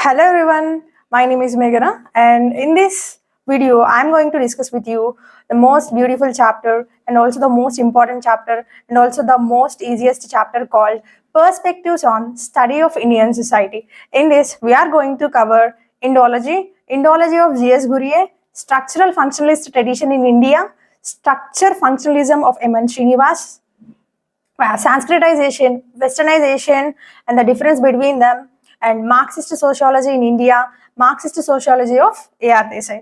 Hello everyone, my name is Meghana, and in this video I'm going to discuss with you the most beautiful chapter and also the most important chapter and also the most easiest chapter called Perspectives on Study of Indian Society. In this we are going to cover Indology of G.S. Ghurye, Structural Functionalist Tradition in India, Structure Functionalism of M.N. Srinivas, Sanskritization, Westernization, and the difference between them, and Marxist sociology in India, Marxist sociology of A.R. Desai.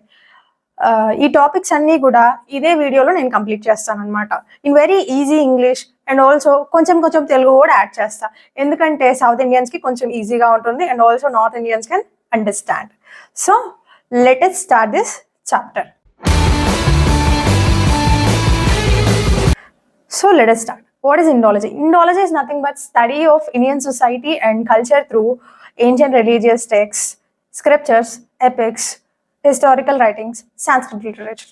ఈ topics అన్నీ కూడా ఇదే వీడియోలో నేను complete చేస్తాను అనమాట. In very easy English and also కొంచెం తెలుగు కూడా యాడ్ చేస్తా, ఎందుకంటే సౌత్ ఇండియన్స్కి కొంచెం ఈజీగా ఉంటుంది and also north Indians can understand. So let us start this chapter. So let us start. What is Indology? Indology is nothing but study of Indian society and culture through ancient religious texts, scriptures, epics, historical writings, Sanskrit literature.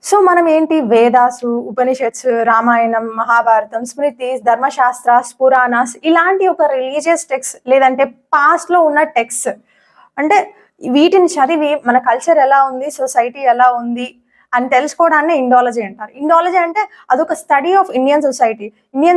So మనం ఏంటి వేదాసు, ఉపనిషత్స్, రామాయణం, మహాభారతం, స్మృతిస్, ధర్మశాస్త్రాస్, పురాణాస్ ఇలాంటి ఒక religious text లేదంటే పాస్ట్లో ఉన్న text అంటే వీటిని చదివి మన కల్చర్ ఎలా ఉంది, సొసైటీ ఎలా ఉంది అని తెలుసుకోవడాన్ని ఇండాలజీ అంటారు. ఇండాలజీ అంటే అదొక స్టడీ ఆఫ్ ఇండియన్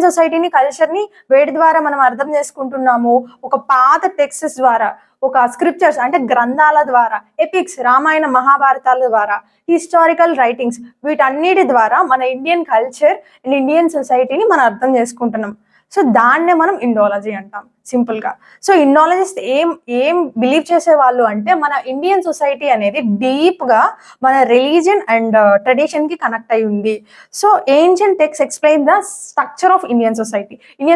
సొసైటీని కల్చర్ని వేటి ద్వారా మనం అర్థం చేసుకుంటున్నాము, ఒక పాత టెక్స్ట్స్ ద్వారా, ఒక స్క్రిప్చర్స్ అంటే గ్రంథాల ద్వారా, ఎపిక్స్ రామాయణ మహాభారతాల ద్వారా, హిస్టారికల్ రైటింగ్స్ వీటన్నిటి ద్వారా మన ఇండియన్ కల్చర్ అండ్ ఇండియన్ సొసైటీని మనం అర్థం చేసుకుంటున్నాం. సో దాన్నే మనం ఇండాలజీ అంటాం సింపుల్గా. సో ఇండాలజిస్ట్ ఏం బిలీవ్ చేసేవాళ్ళు అంటే మన ఇండియన్ సొసైటీ అనేది డీప్గా మన రిలీజియన్ అండ్ ట్రెడిషన్కి కనెక్ట్ అయి ఉంది. So ancient text explain the structure of Indian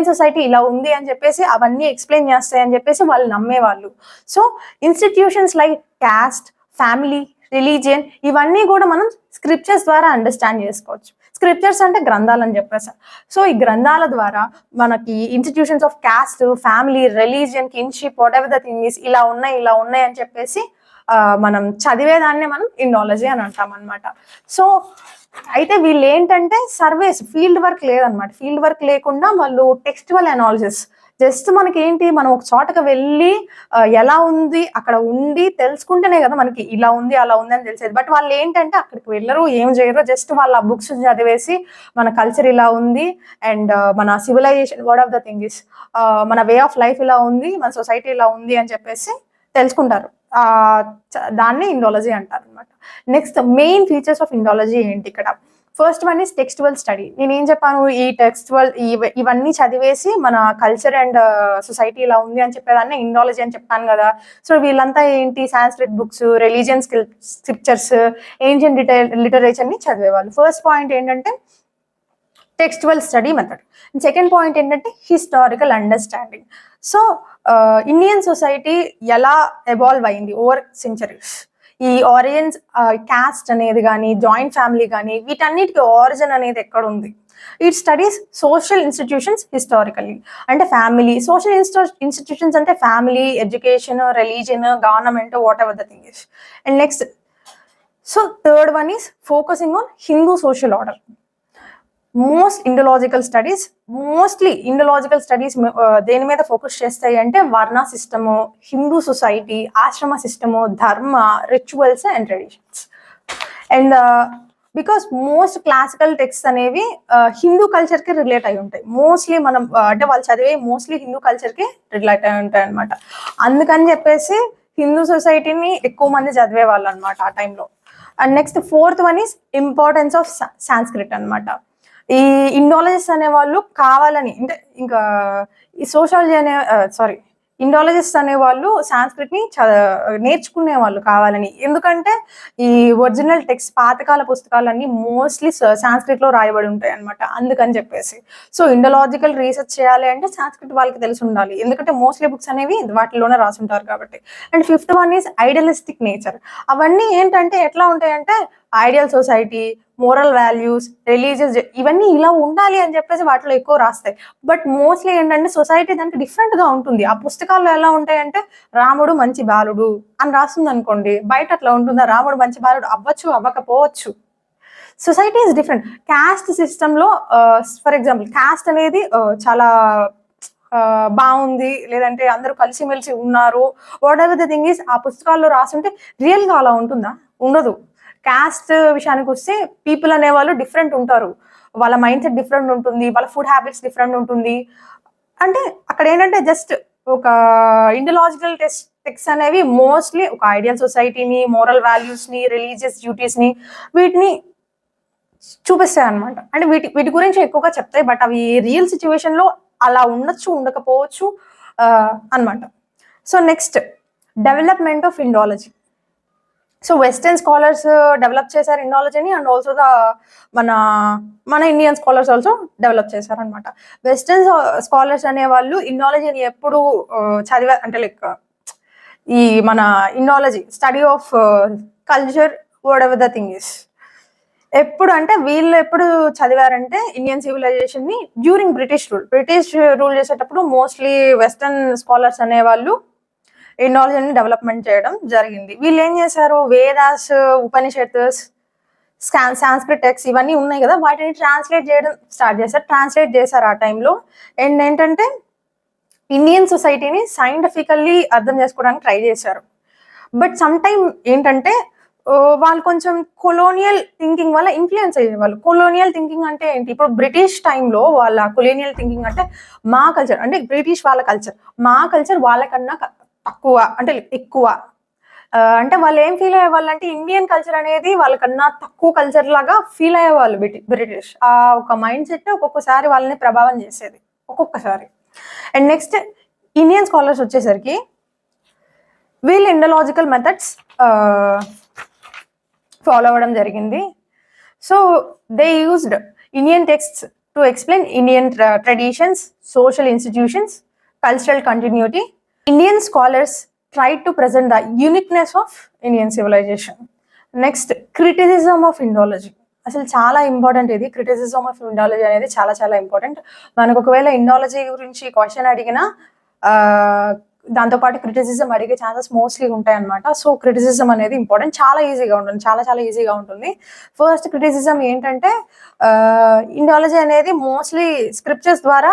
society ఇలా ఉంది అని చెప్పేసి అవన్నీ ఎక్స్ప్లెయిన్ చేస్తాయి అని చెప్పేసి వాళ్ళు నమ్మేవాళ్ళు. So institutions like caste, family, religion ఇవన్నీ కూడా మనం స్క్రిప్చర్స్ ద్వారా అండర్స్టాండ్ చేసుకోవచ్చు. స్క్రిప్చర్స్ అంటే గ్రంథాలు అని చెప్పేసి. సో ఈ గ్రంథాల ద్వారా మనకి institutions of caste, family, religion, kinship, what ever the thing is ఇలా ఉన్నాయి అని చెప్పేసి మనం చదివేదాన్నే మనం ఇండాలజీ అని అంటాం అనమాట. సో అయితే వీళ్ళు ఏంటంటే సర్వేస్, ఫీల్డ్ వర్క్ లేదనమాట. ఫీల్డ్ వర్క్ లేకుండా వాళ్ళు టెక్స్టువల్ అనాలిసిస్, జస్ట్ మనకి ఏంటి, మనం ఒక చోటకి వెళ్ళి ఎలా ఉంది అక్కడ ఉండి తెలుసుకుంటేనే కదా మనకి ఇలా ఉంది అలా ఉంది అని తెలిసేది. బట్ వాళ్ళు ఏంటంటే అక్కడికి వెళ్ళరు, ఏం చేయరు, జస్ట్ వాళ్ళ బుక్స్ చదివేసి మన కల్చర్ ఇలా ఉంది అండ్ మన civilization, what of the thing is, మన వే ఆఫ్ లైఫ్ ఇలా ఉంది, మన సొసైటీ ఇలా ఉంది అని చెప్పేసి తెలుసుకుంటారు. దాన్ని ఇండాలజీ అంటారు అనమాట. Next main features of Indology ఏంటి ఇక్కడ? First one is textual study. నేనేం చెప్పాను, ఈ టెక్స్టువల్ ఇవన్నీ చదివేసి మన కల్చర్ అండ్ సొసైటీ ఇలా ఉంది అని చెప్పేదాన్ని ఇండాలజీ అని చెప్పాను కదా. సో వీళ్ళంతా ఏంటి, Sanskrit books, religion scriptures, ancient లిటరేచర్ని చదివేవాళ్ళు. ఫస్ట్ పాయింట్ ఏంటంటే textual study method. Second point ఏంటంటే historical understanding. So Indian society ఎలా ఎవాల్వ్ అయింది ఓవర్ సెంచరీస్, ఈ ఆరిజిన్స్, క్యాస్ట్ అనేది కానీ, జాయింట్ ఫ్యామిలీ కానీ, వీటన్నిటికీ ఆరిజిన్ అనేది ఎక్కడ ఉంది. It studies social institutions historically. అంటే ఫ్యామిలీ, సోషల్ ఇన్స్టిట్యూషన్స్ అంటే family, education, religion, government, whatever the thing is. And next, so third one is focusing on Hindu social order. Mostly Indological studies దేని మీద focus చేస్తాయి అంటే varna system, Hindu society, ashrama system, dharma, rituals and traditions. And because most classical text అనేవి Hindu కల్చర్కి relate అయి ఉంటాయి. Mostly మనం అంటే వాళ్ళు చదివే మోస్ట్లీ హిందూ కల్చర్కి రిలేట్ అయి ఉంటాయి అనమాట. అందుకని చెప్పేసి హిందూ సొసైటీని ఎక్కువ మంది చదివే వాళ్ళు అనమాట ఆ టైంలో. And next fourth one is importance of Sanskrit అనమాట. ఈ ఇండాలజిస్ట్ అనేవాళ్ళు కావాలని, అంటే ఇంకా ఈ ఇండాలజిస్ట్ అనేవాళ్ళు సాంస్క్రిట్ని నేర్చుకునే వాళ్ళు కావాలని. ఎందుకంటే ఈ ఒరిజినల్ టెక్స్ట్, పాతకాల పుస్తకాలన్నీ మోస్ట్లీ సాంస్క్రిట్లో రాయబడి ఉంటాయి అనమాట. అందుకని చెప్పేసి సో ఇండలాజికల్ రీసెర్చ్ చేయాలి అంటే సాంస్క్రిట్ వాళ్ళకి తెలిసి ఉండాలి, ఎందుకంటే మోస్ట్లీ బుక్స్ అనేవి వాటిలోనే రాసుంటారు కాబట్టి. And fifth one is idealistic nature. అవన్నీ ఏంటంటే ఎట్లా ఉంటాయంటే ideal society, moral values, religious, ఇవన్నీ ఇలా ఉండాలి అని చెప్పేసి వాటిలో ఎక్కువ రాస్తాయి. బట్ మోస్ట్లీ ఏంటంటే సొసైటీ దానికి డిఫరెంట్గా ఉంటుంది. ఆ పుస్తకాల్లో ఎలా ఉంటాయంటే రాముడు మంచి బాలుడు అని రాస్తుంది అనుకోండి, బయట అట్లా ఉంటుందా? రాముడు మంచి బాలుడు అవ్వచ్చు, అవ్వకపోవచ్చు. Society is different. క్యాస్ట్ సిస్టంలో ఫర్ ఎగ్జాంపుల్ క్యాస్ట్ అనేది చాలా బాగుంది, లేదంటే అందరూ కలిసిమెలిసి ఉన్నారు, whatever the thing is, ఆ పుస్తకాల్లో రాసుంటే రియల్గా అలా ఉంటుందా? ఉండదు. క్యాస్ట్ విషయానికి వస్తే పీపుల్ అనేవాళ్ళు డిఫరెంట్ ఉంటారు, వాళ్ళ మైండ్ సెట్ డిఫరెంట్ ఉంటుంది, వాళ్ళ ఫుడ్ హ్యాబిట్స్ డిఫరెంట్ ఉంటుంది. అంటే అక్కడ ఏంటంటే జస్ట్ ఒక ఇండియలాజికల్ టెక్స్ట్ అనేవి మోస్ట్లీ ఒక ఐడియల్ సొసైటీని, మోరల్ వాల్యూస్ని, రిలీజియస్ డ్యూటీస్ని వీటిని చూపిస్తాయి అనమాట. అంటే వీటి గురించి ఎక్కువగా చెప్తాయి, బట్ అవి రియల్ సిచ్యువేషన్లో అలా ఉండొచ్చు, ఉండకపోవచ్చు అనమాట. So next, development of Indology. So western scholars develop చేశారు ఇండాలజీని, అండ్ ఆల్సో మన ఇండియన్ స్కాలర్స్ ఆల్సో డెవలప్ చేశారనమాట. వెస్టర్న్ స్కాలర్స్ అనేవాళ్ళు ఇండాలజీని ఎప్పుడు చదివారు అంటే లైక్ ఈ మన Indology study of culture what ever the thing is, ఎప్పుడు అంటే వీళ్ళు ఎప్పుడు చదివారంటే ఇండియన్ సివిలైజేషన్ ని డ్యూరింగ్ బ్రిటిష్ రూల్ చేసేటప్పుడు మోస్ట్లీ వెస్టర్న్ స్కాలర్స్ అనేవాళ్ళు ఇండాలజీని డెవలప్మెంట్ చేయడం జరిగింది. వీళ్ళు ఏం చేశారు, వేదాస్, ఉపనిషత్స్, సాంస్క్రిట్ టెక్స్ట్ ఇవన్నీ ఉన్నాయి కదా, వాటిని ట్రాన్స్లేట్ చేయడం ట్రాన్స్లేట్ చేశారు ఆ టైంలో. అండ్ ఏంటంటే ఇండియన్ సొసైటీని సైంటిఫికల్లీ అర్థం చేసుకోవడానికి ట్రై చేశారు. బట్ సమ్ టైమ్ ఏంటంటే వాళ్ళు కొంచెం కొలోనియల్ థింకింగ్ వల్ల ఇన్ఫ్లుయెన్స్ అయ్యేవాళ్ళు. కొలోనియల్ థింకింగ్ అంటే ఏంటి, ఇప్పుడు బ్రిటిష్ టైంలో వాళ్ళ కొలోనియల్ థింకింగ్ అంటే మా కల్చర్ అంటే బ్రిటిష్ వాళ్ళ కల్చర్, మా కల్చర్ వాళ్ళకన్నా తక్కువ అంటే ఎక్కువ. అంటే వాళ్ళు ఏం ఫీల్ అయ్యేవాళ్ళు అంటే ఇండియన్ కల్చర్ అనేది వాళ్ళకన్నా తక్కువ కల్చర్ లాగా ఫీల్ అయ్యేవాళ్ళు బ్రిటిష్. ఆ ఒక మైండ్ సెట్ ఒక్కొక్కసారి వాళ్ళని ప్రభావం చేసేది ఒక్కొక్కసారి. అండ్ నెక్స్ట్, ఇండియన్ స్కాలర్స్ వచ్చేసరికి వీళ్ళు ఇండలాజికల్ మెథడ్స్ ఫాలో అవ్వడం జరిగింది. So they used Indian texts to explain Indian traditions, social institutions, cultural continuity. Indian scholars tried to present the uniqueness of Indian civilization. Next, criticism of Indology. అసలు చాలా important ఇది, criticism of Indology అనేది చాలా చాలా important. మనకు ఒకవేళ Indology గురించి question అడిగినా దాంతోపాటు క్రిటిసిజం అడిగే ఛాన్సెస్ మోస్ట్లీ ఉంటాయి అనమాట. సో క్రిటిసిజం అనేది ఇంపార్టెంట్, చాలా ఈజీగా ఉంటుంది, చాలా చాలా ఈజీగా ఉంటుంది. ఫస్ట్ క్రిటిసిజం ఏంటంటే ఇండాలజీ అనేది మోస్ట్లీ స్క్రిప్చర్స్ ద్వారా,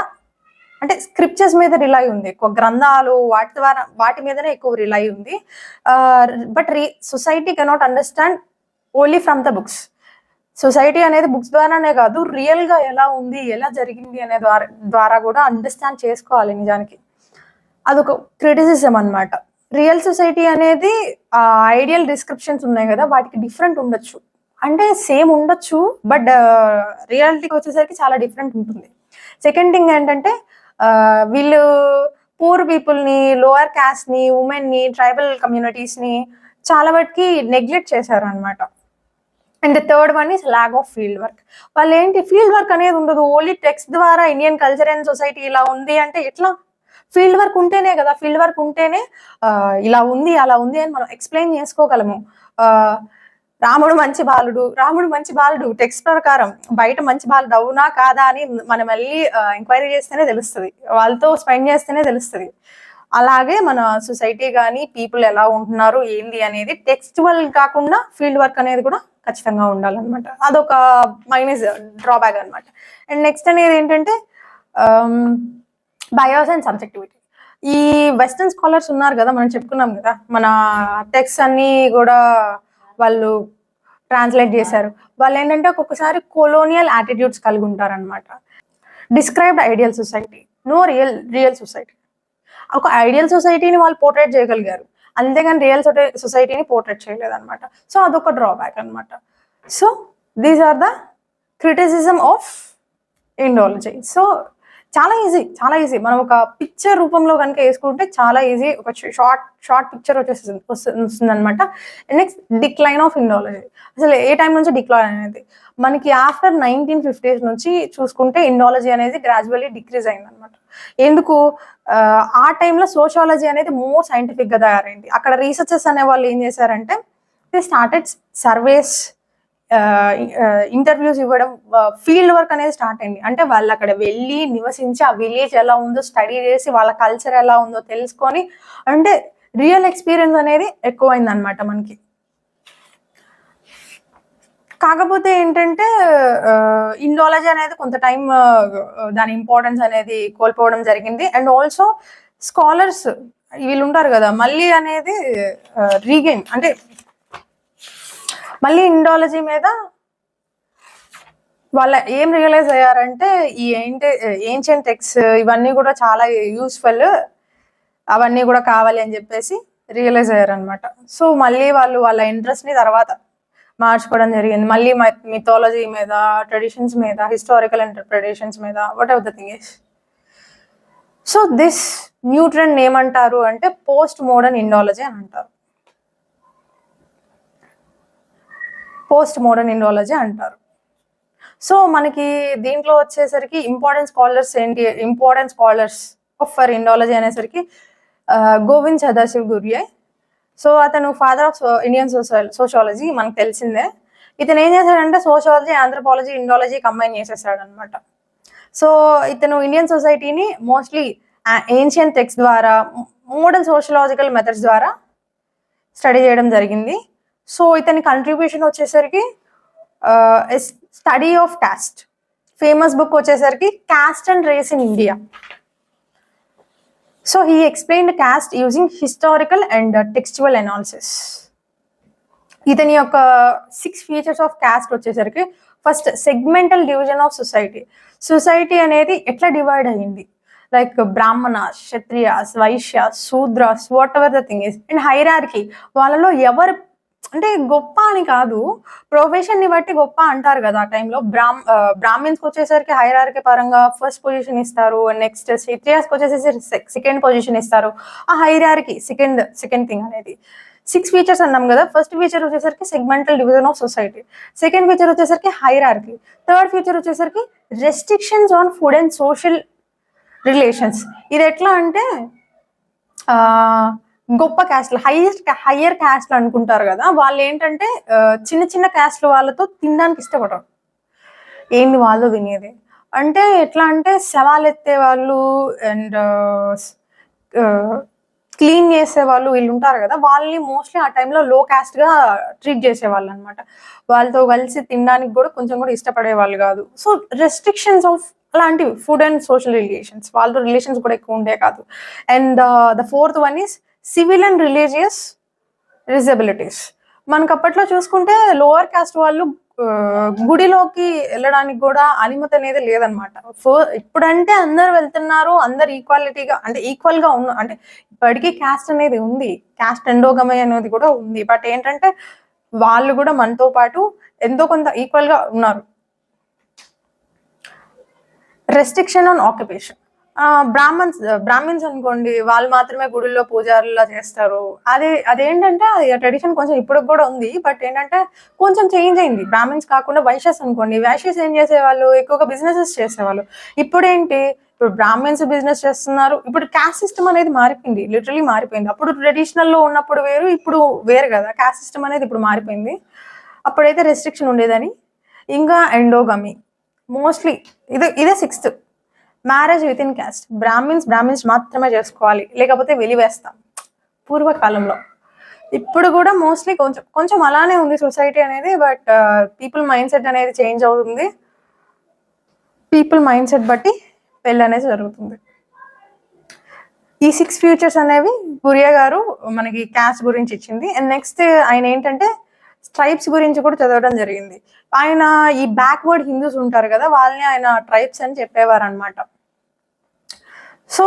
అంటే స్క్రిప్చర్స్ మీద రిలై ఉంది ఎక్కువ, గ్రంథాలు వాటి మీదనే ఎక్కువ రిలై ఉంది. But society cannot understand only from the books. Society అనేది బుక్స్ ద్వారానే కాదు, రియల్గా ఎలా ఉంది, ఎలా జరిగింది అనే ద్వారా కూడా అండర్స్టాండ్ చేసుకోవాలి నిజానికి. అదొక క్రిటిసిజం అనమాట. రియల్ సొసైటీ అనేది ఐడియల్ డిస్క్రిప్షన్స్ ఉన్నాయి కదా, వాటికి డిఫరెంట్ ఉండొచ్చు, అంటే సేమ్ ఉండొచ్చు, బట్ రియాలిటీకి వచ్చేసరికి చాలా డిఫరెంట్ ఉంటుంది. సెకండ్ థింగ్ ఏంటంటే వీళ్ళు పూర్ పీపుల్ని, లోవర్ క్యాస్ట్ని, ఉమెన్ని, ట్రైబల్ కమ్యూనిటీస్ని చాలా వాటికి నెగ్లెక్ట్ చేశారు అనమాట. And third one is lack of field work. వాళ్ళు ఏంటి, ఫీల్డ్ వర్క్ అనేది ఉండదు, ఓన్లీ టెక్స్ట్ ద్వారా ఇండియన్ కల్చర్ అండ్ సొసైటీ ఇలా ఉంది అంటే ఎట్లా? ఫీల్డ్ వర్క్ ఉంటేనే కదా, ఫీల్డ్ వర్క్ ఉంటేనే ఇలా ఉంది అలా ఉంది అని మనం ఎక్స్ప్లెయిన్ చేసుకోగలము. రాముడు మంచి బాలుడు టెక్స్ట్ ప్రకారం, బయట మంచి బాలుడు అవునా కాదా అని మనం మళ్ళీ ఎంక్వైరీ చేస్తేనే తెలుస్తుంది, వాళ్ళతో స్పెండ్ చేస్తేనే తెలుస్తుంది. అలాగే మన సొసైటీ కానీ పీపుల్ ఎలా ఉంటున్నారు ఏంది అనేది టెక్స్చువల్ కాకుండా ఫీల్డ్ వర్క్ అనేది కూడా ఖచ్చితంగా ఉండాలన్నమాట. అదొక మైనస్ డ్రాబ్యాక్ అనమాట. అండ్ నెక్స్ట్ అనేది ఏంటంటే బయాస్ అండ్ సబ్జెక్టివిటీ. ఈ వెస్టర్న్ స్కాలర్స్ ఉన్నారు కదా, మనం చెప్పుకున్నాం కదా, మన టెక్స్ట్ అన్ని కూడా వాళ్ళు ట్రాన్స్లేట్ చేశారు. వాళ్ళు ఏంటంటే ఒక్కొక్కసారి కొలోనియల్ యాటిట్యూడ్స్ కలిగి ఉంటారనమాట. Described ideal society, no real society. ఒక ఐడియల్ సొసైటీని వాళ్ళు పోర్ట్రేట్ చేయగలిగారు, అంతేగాని రియల్ సొసైటీని పోర్ట్రేట్ చేయలేదన్నమాట. సో అదొక డ్రాబ్యాక్ అనమాట. So these are the criticism of Indology. So చాలా ఈజీ, మనం ఒక పిక్చర్ రూపంలో కనుక వేసుకుంటే చాలా ఈజీ, ఒక షార్ట్ పిక్చర్ వస్తుంది అనమాట. Next, decline of Indology. అసలు ఏ టైం నుంచి డిక్లైన్ అనేది, మనకి ఆఫ్టర్ 1950s నుంచి చూసుకుంటే ఇండాలజీ అనేది గ్రాడ్యువల్లీ డిక్రీజ్ అయింది అనమాట. ఎందుకు, ఆ టైంలో సోషాలజీ అనేది మోర్ సైంటిఫిక్గా తయారైంది. అక్కడ రీసెర్చర్స్ అనే వాళ్ళు ఏం చేశారంటే దే స్టార్టెడ్ సర్వేస్, ఇంటర్వ్యూస్ ఇవ్వడం, ఫీల్డ్ వర్క్ అనేది స్టార్ట్ అయింది. అంటే వాళ్ళు అక్కడ వెళ్ళి నివసించి ఆ విలేజ్ ఎలా ఉందో స్టడీ చేసి వాళ్ళ కల్చర్ ఎలా ఉందో తెలుసుకొని, అంటే రియల్ ఎక్స్పీరియన్స్ అనేది ఎక్కువైంది అనమాట మనకి. కాకపోతే ఏంటంటే ఇండాలజీ అనేది కొంత టైం దాని ఇంపార్టెన్స్ అనేది కోల్పోవడం జరిగింది. అండ్ ఆల్సో స్కాలర్స్ వీళ్ళు ఉంటారు కదా, మళ్ళీ అనేది రీగెయిన్ అంటే మళ్ళీ ఇండాలజీ మీద వాళ్ళ ఏం రియలైజ్ అయ్యారంటే ఈ ఏన్షియంట్ టెక్స్ట్ ఇవన్నీ కూడా చాలా యూస్ఫుల్, అవన్నీ కూడా కావాలి అని చెప్పేసి రియలైజ్ అయ్యారనమాట. సో మళ్ళీ వాళ్ళు వాళ్ళ ఇంట్రెస్ట్ని తర్వాత మార్చుకోవడం జరిగింది. మళ్ళీ మిథాలజీ మీద, ట్రెడిషన్స్ మీద, హిస్టారికల్ ఇంటర్ప్రిటేషన్స్ మీద, what ever the thing is. So this new trend ఏమంటారు అంటే పోస్ట్ మోడర్న్ ఇండాలజీ అని అంటారు. పోస్ట్ మోడర్న్ ఇండాలజీ అంటారు. సో మనకి దీంట్లో వచ్చేసరికి ఇంపార్టెంట్ స్కాలర్స్ ఏంటి, ఇంపార్టెంట్ స్కాలర్స్ ఫర్ ఇండాలజీ అనేసరికి గోవింద్ సదాశివ్ గురియే. సో అతను ఫాదర్ ఆఫ్ ఇండియన్ సోషాలజీ, మనకు తెలిసిందే. ఇతను ఏం చేశాడంటే సోషాలజీ, ఆంథ్రోపాలజీ, ఇండాలజీ కంబైన్ చేసేసాడు అనమాట. సో ఇతను ఇండియన్ సొసైటీని మోస్ట్లీ ఏన్షియంట్ టెక్స్ట్ ద్వారా, మోడల్ సోషలాజికల్ మెథడ్స్ ద్వారా స్టడీ చేయడం జరిగింది. సో ఇతని కంట్రిబ్యూషన్ వచ్చేసరికి study of caste, famous book వచ్చేసరికి caste and race in India. So he explained caste using historical and textual analysis. ఇతని యొక్క 6 ఫీచర్స్ ఆఫ్ కాస్ట్ వచ్చేసరికి first segmental division of society. Society అనేది ఎట్లా డివైడ్ అయ్యింది, like Brahmanas, Kshatriyas, Vaishyas, Shudras, whatever the thing is. And hierarchy, వాళ్ళలో ఎవరు అంటే గొప్ప అని కాదు, ప్రొఫెషన్ ని బట్టి గొప్ప అంటారు కదా ఆ టైంలో. బ్రాహ్మిన్స్కి వచ్చేసరికి హైరార్కీ పరంగా ఫస్ట్ పొజిషన్ ఇస్తారు, నెక్స్ట్ క్షత్రియాస్కి వచ్చేసరికి సెకండ్ పొజిషన్ ఇస్తారు. ఆ హైరార్కీ సెకండ్ థింగ్ అనేది. 6 ఫీచర్స్ అన్నాం కదా. ఫస్ట్ ఫీచర్ వచ్చేసరికి segmental division of society, second feature వచ్చేసరికి హైరార్కీ, థర్డ్ ఫీచర్ వచ్చేసరికి restrictions on food and social relations. ఇది ఎట్లా అంటే గొప్ప క్యాస్ట్లు, హయ్యర్ క్యాస్ట్లు అనుకుంటారు కదా, వాళ్ళు ఏంటంటే చిన్న చిన్న క్యాస్ట్లు వాళ్ళతో తినడానికి ఇష్టపడరు. ఏంది వాళ్ళు తినేది అంటే ఎట్లా అంటే శవాలు ఎత్తే వాళ్ళు అండ్ క్లీన్ చేసే వాళ్ళు వీళ్ళు ఉంటారు కదా, వాళ్ళని మోస్ట్లీ ఆ టైంలో లో క్యాస్ట్గా ట్రీట్ చేసేవాళ్ళు అనమాట. వాళ్ళతో కలిసి తినడానికి కూడా కొంచెం కూడా ఇష్టపడే వాళ్ళు కాదు. సో రెస్ట్రిక్షన్స్ ఆఫ్ అలాంటివి ఫుడ్ అండ్ సోషల్ రిలేషన్స్, వాళ్ళతో రిలేషన్స్ కూడా ఎక్కువ ఉండే కాదు. And the fourth one is civil and religious disabilities. మనకు అప్పట్లో చూసుకుంటే లోవర్ కాస్ట్ వాళ్ళు గుడిలోకి వెళ్ళడానికి కూడా అనుమతి అనేది లేదనమాట. ఇప్పుడంటే అందరు వెళ్తున్నారు, అందరు ఈక్వాలిటీగా అంటే ఈక్వల్గా అంటే ఇప్పటికీ క్యాస్ట్ అనేది ఉంది, క్యాస్ట్ ఎండోగమై అనేది కూడా ఉంది. బట్ ఏంటంటే వాళ్ళు కూడా మనతో పాటు ఎంతో కొంత ఈక్వల్గా ఉన్నారు. Restriction on occupation. బ్రాహ్మిన్స్ అనుకోండి, వాళ్ళు మాత్రమే గుడిలో పూజారులా చేస్తారు. అదేంటంటే ట్రెడిషన్ కొంచెం ఇప్పుడు కూడా ఉంది, బట్ ఏంటంటే కొంచెం చేంజ్ అయింది. బ్రాహ్మిన్స్ కాకుండా వైశ్యస్ అనుకోండి, వైశ్యస్ ఏం చేసేవాళ్ళు, ఎక్కువగా బిజినెసెస్ చేసేవాళ్ళు. ఇప్పుడు బ్రాహ్మిన్స్ బిజినెస్ చేస్తున్నారు. ఇప్పుడు క్యాస్ట్ సిస్టమ్ అనేది మారిపోయింది, లిటరలీ మారిపోయింది. అప్పుడు ట్రెడిషనల్లో ఉన్నప్పుడు వేరు, ఇప్పుడు వేరు కదా. క్యాస్ట్ సిస్టమ్ అనేది ఇప్పుడు మారిపోయింది. అప్పుడైతే రెస్ట్రిక్షన్ ఉండేదని. ఇంకా ఎండోగమి, మోస్ట్లీ ఇదే 6th. Marriage with in caste. Brahmins మాత్రమే చేసుకోవాలి, లేకపోతే వెలివేస్తాం పూర్వకాలంలో. ఇప్పుడు కూడా మోస్ట్లీ కొంచెం అలానే ఉంది సొసైటీ అనేది. బట్ పీపుల్ మైండ్ సెట్ అనేది చేంజ్ అవుతుంది. పీపుల్ మైండ్ సెట్ బట్టి పెళ్ళి అనేది జరుగుతుంది. ఈ 6 ఫ్యూచర్స్ అనేవి గురియా గారు మనకి క్యాస్ట్ గురించి ఇచ్చింది. అండ్ నెక్స్ట్ ఆయన ఏంటంటే ట్రైబ్స్ గురించి కూడా చదవడం జరిగింది. ఆయన ఈ బ్యాక్వర్డ్ హిందూస్ ఉంటారు కదా, వాళ్ళని ఆయన ట్రైబ్స్ అని చెప్పేవారు అనమాట. So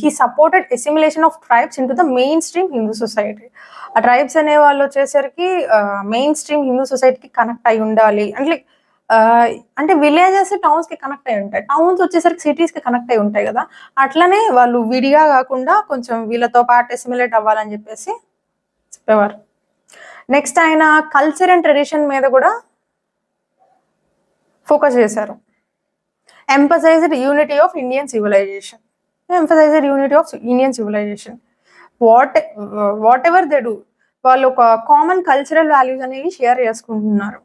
he supported assimilation of tribes into the mainstream Hindu society. ఆ ట్రైబ్స్ అనే వాళ్ళు వచ్చేసరికి మెయిన్ స్ట్రీమ్ హిందూ సొసైటీకి కనెక్ట్ అయి ఉండాలి. అంటే విలేజెస్ టౌన్స్ కి కనెక్ట్ అయి ఉంటాయి, టౌన్స్ వచ్చేసరికి సిటీస్ కి కనెక్ట్ అయి ఉంటాయి కదా. అట్లనే వాళ్ళు విడిగా కాకుండా కొంచెం వీళ్ళతో పాటు అసిమిలేట్ అవ్వాలని చెప్పేసి చెప్పేవారు. నెక్స్ట్ ఆయన కల్చర్ అండ్ ట్రెడిషన్ మీద కూడా ఫోకస్ చేశారు. emphasized unity of Indian civilization. Whatever they do, వాళ్ళు ఒక కామన్ కల్చరల్ వాల్యూస్ అనేవి షేర్ చేసుకుంటున్నారు.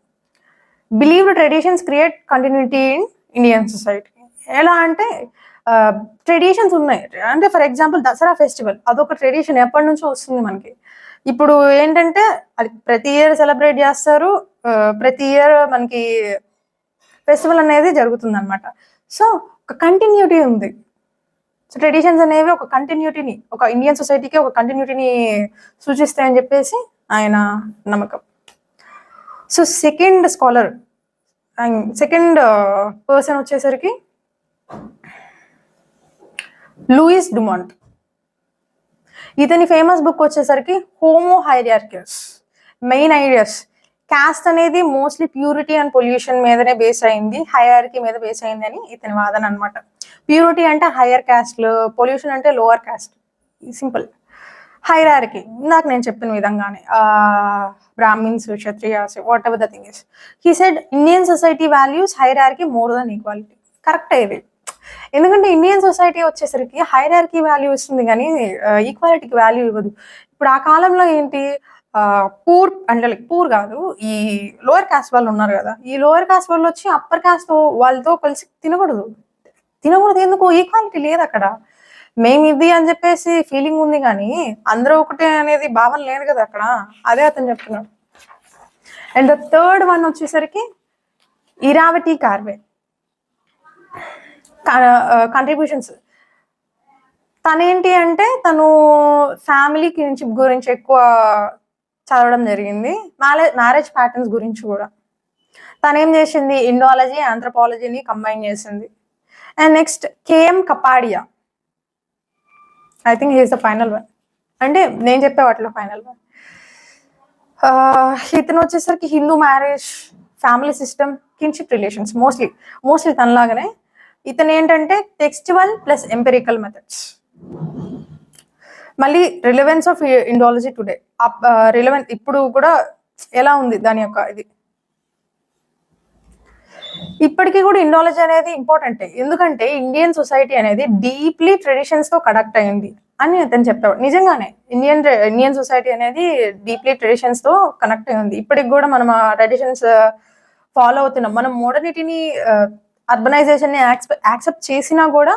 Believed traditions create continuity in Indian society. ఎలా అంటే ట్రెడిషన్స్ ఉన్నాయి అంటే ఫర్ ఎగ్జాంపుల్ దసరా ఫెస్టివల్, అదొక ట్రెడిషన్ ఎప్పటి నుంచో వస్తుంది మనకి. ఇప్పుడు ఏంటంటే అది ప్రతి ఇయర్ సెలబ్రేట్ చేస్తారు, ప్రతి ఇయర్ మనకి ఫెస్టివల్ అనేది జరుగుతుంది అనమాట. సో ఒక కంటిన్యూటీ ఉంది. సో ట్రెడిషన్స్ అనేవి ఒక కంటిన్యూటీని, ఒక ఇండియన్ సొసైటీకి ఒక కంటిన్యూటీని సూచిస్తాయని చెప్పేసి ఆయన నమ్మకం. So second scholar, second person వచ్చేసరికి లూయిస్ డుమాంట్. ఇతని ఫేమస్ బుక్ వచ్చేసరికి homo hierarchies. Main ideas, cost అనేది మోస్ట్లీ ప్యూరిటీ అండ్ పొల్యూషన్ మీదనే బేస్ అయింది, హైరార్కీ మీద బేస్ అయింది అని ఇతని వాదన అనమాట. ప్యూరిటీ అంటే హయ్యర్ క్యాస్ట్లు, పొల్యూషన్ అంటే లోవర్ క్యాస్ట్, సింపుల్. హైరార్కీ ఇందాక నేను చెప్పిన విధంగానే Brahmins, Kshatriyas, what ever the thing is. He said Indian society values hierarchy more than equality. Correct ఇది, ఎందుకంటే ఇండియన్ సొసైటీ వచ్చేసరికి హైరార్కీ వాల్యూ ఇస్తుంది కానీ ఈక్వాలిటీకి వాల్యూ ఇవ్వదు. ఇప్పుడు ఆ కాలంలో ఏంటి, పూర్ అంటే లైక్ పూర్ కాదు, ఈ లోయర్ కాస్ట్ వాళ్ళు ఉన్నారు కదా, ఈ లోయర్ కాస్ట్ వాళ్ళు వచ్చి అప్పర్ కాస్ట్ వాళ్ళతో కలిసి తినకూడదు. ఎందుకు, ఈక్వాలిటీ లేదు అక్కడ. మేము ఇది అని చెప్పేసి ఫీలింగ్ ఉంది కానీ అందరూ ఒకటే అనేది భావన లేదు కదా అక్కడ. అదే అతను చెప్తున్నాడు. అండ్ ద థర్డ్ వన్ వచ్చేసరికి ఇరావతి కార్వే. కంట్రిబ్యూషన్స్, తనేంటి అంటే తను ఫ్యామిలీ కిన్షిప్ గురించి ఎక్కువ చదవడం జరిగింది, మ్యారేజ్ ప్యాటర్న్స్ గురించి కూడా. తనేం చేసింది, ఇండాలజీ, ఆంథ్రోపాలజీని కంబైన్ చేసింది. And next K M Kapadia. I think he is the final one, అంటే నేను చెప్పే వాటిలో ఫైనల్ వన్. ఇతను వచ్చేసరికి Hindu marriage, family system, kinship relations mostly తనలాగానే. ఇతను ఏంటంటే టెక్స్చువల్ ప్లస్ ఎంపెరికల్ మెథడ్స్. మళ్ళీ relevance of Indology today, relevance ఇప్పుడు కూడా ఎలా ఉంది దాని యొక్క ఇది. ఇప్పటికీ కూడా ఇండాలజీ అనేది ఇంపార్టెంట్, ఎందుకంటే ఇండియన్ సొసైటీ అనేది డీప్లీ ట్రెడిషన్స్ తో కనెక్ట్ అయింది అని అతను చెప్పాడు. నిజంగానే ఇండియన్ సొసైటీ అనేది డీప్లీ ట్రెడిషన్స్ తో కనెక్ట్ అయింది. ఇప్పటికి కూడా మనం ఆ ట్రెడిషన్స్ ఫాలో అవుతున్నాం. మనం మోడర్నిటీని, అర్బనైజేషన్ ని యాక్సెప్ట్ చేసినా కూడా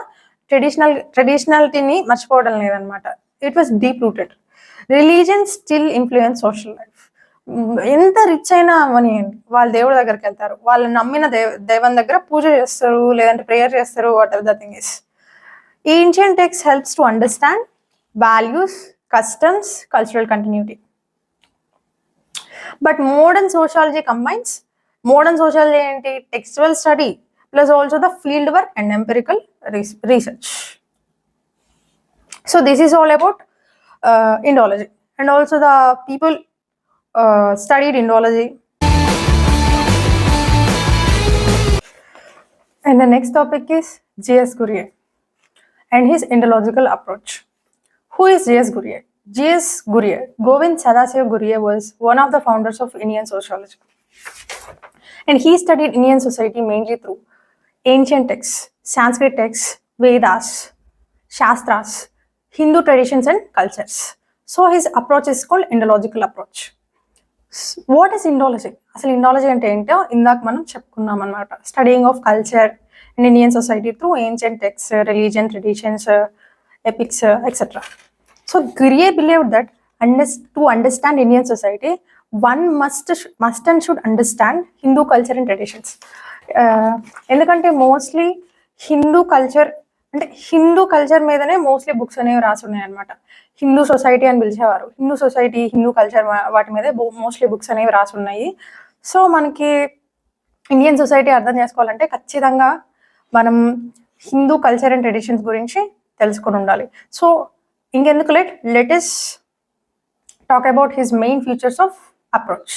ట్రెడిషనాలిటీని మర్చిపోవడం లేదనమాట. It was deep rooted. Religion still influence social life. ఎంత రిచ్ అయినా అవనియండి, వాళ్ళ దేవుడి దగ్గరికి వెళ్తారు, వాళ్ళు నమ్మిన దైవం దగ్గర పూజ చేస్తారు, లేదంటే ప్రేయర్ చేస్తారు, whatever the thing is. Ancient text helps to understand values, customs, cultural continuity. But modern sociology combines, modern sociology ఏంటి, textual study plus also the field work and empirical research. So this is all about Indology, and also the people studied Indology. And the next topic is J.S. Gurye and his Indological approach. Who is J.S. Gurye? J.S. Gurye, Govind Sadasiv Gurye, was one of the founders of Indian sociology. And he studied Indian society mainly through ancient texts, Sanskrit texts, Vedas, Shastras, Hindu traditions and cultures. So his approach is called Indological approach. What is Indology? అసలు Indology అంటే ఏంటో ఇందాక మనం చెప్పుకున్నాం అనమాట. Studying of culture and Indian society through ancient text, religion, traditions, epics, etcetera. So Ghurye believed that to understand Indian society one must and should understand Hindu culture and traditions. ఎందుకంటే mostly Hindu culture మీదనే mostly books అనేవి రాసి ఉన్నాయి అనమాట. Hindu society అని పిలిచేవారు, Hindu society, Hindu culture, వాటి మీదే మోస్ట్లీ బుక్స్ అనేవి రాసి ఉన్నాయి. సో మనకి ఇండియన్ సొసైటీ అర్థం చేసుకోవాలంటే ఖచ్చితంగా మనం హిందూ కల్చర్ అండ్ ట్రెడిషన్స్ గురించి తెలుసుకొని ఉండాలి. సో ఇంకెందుకు let us talk about his main features of approach.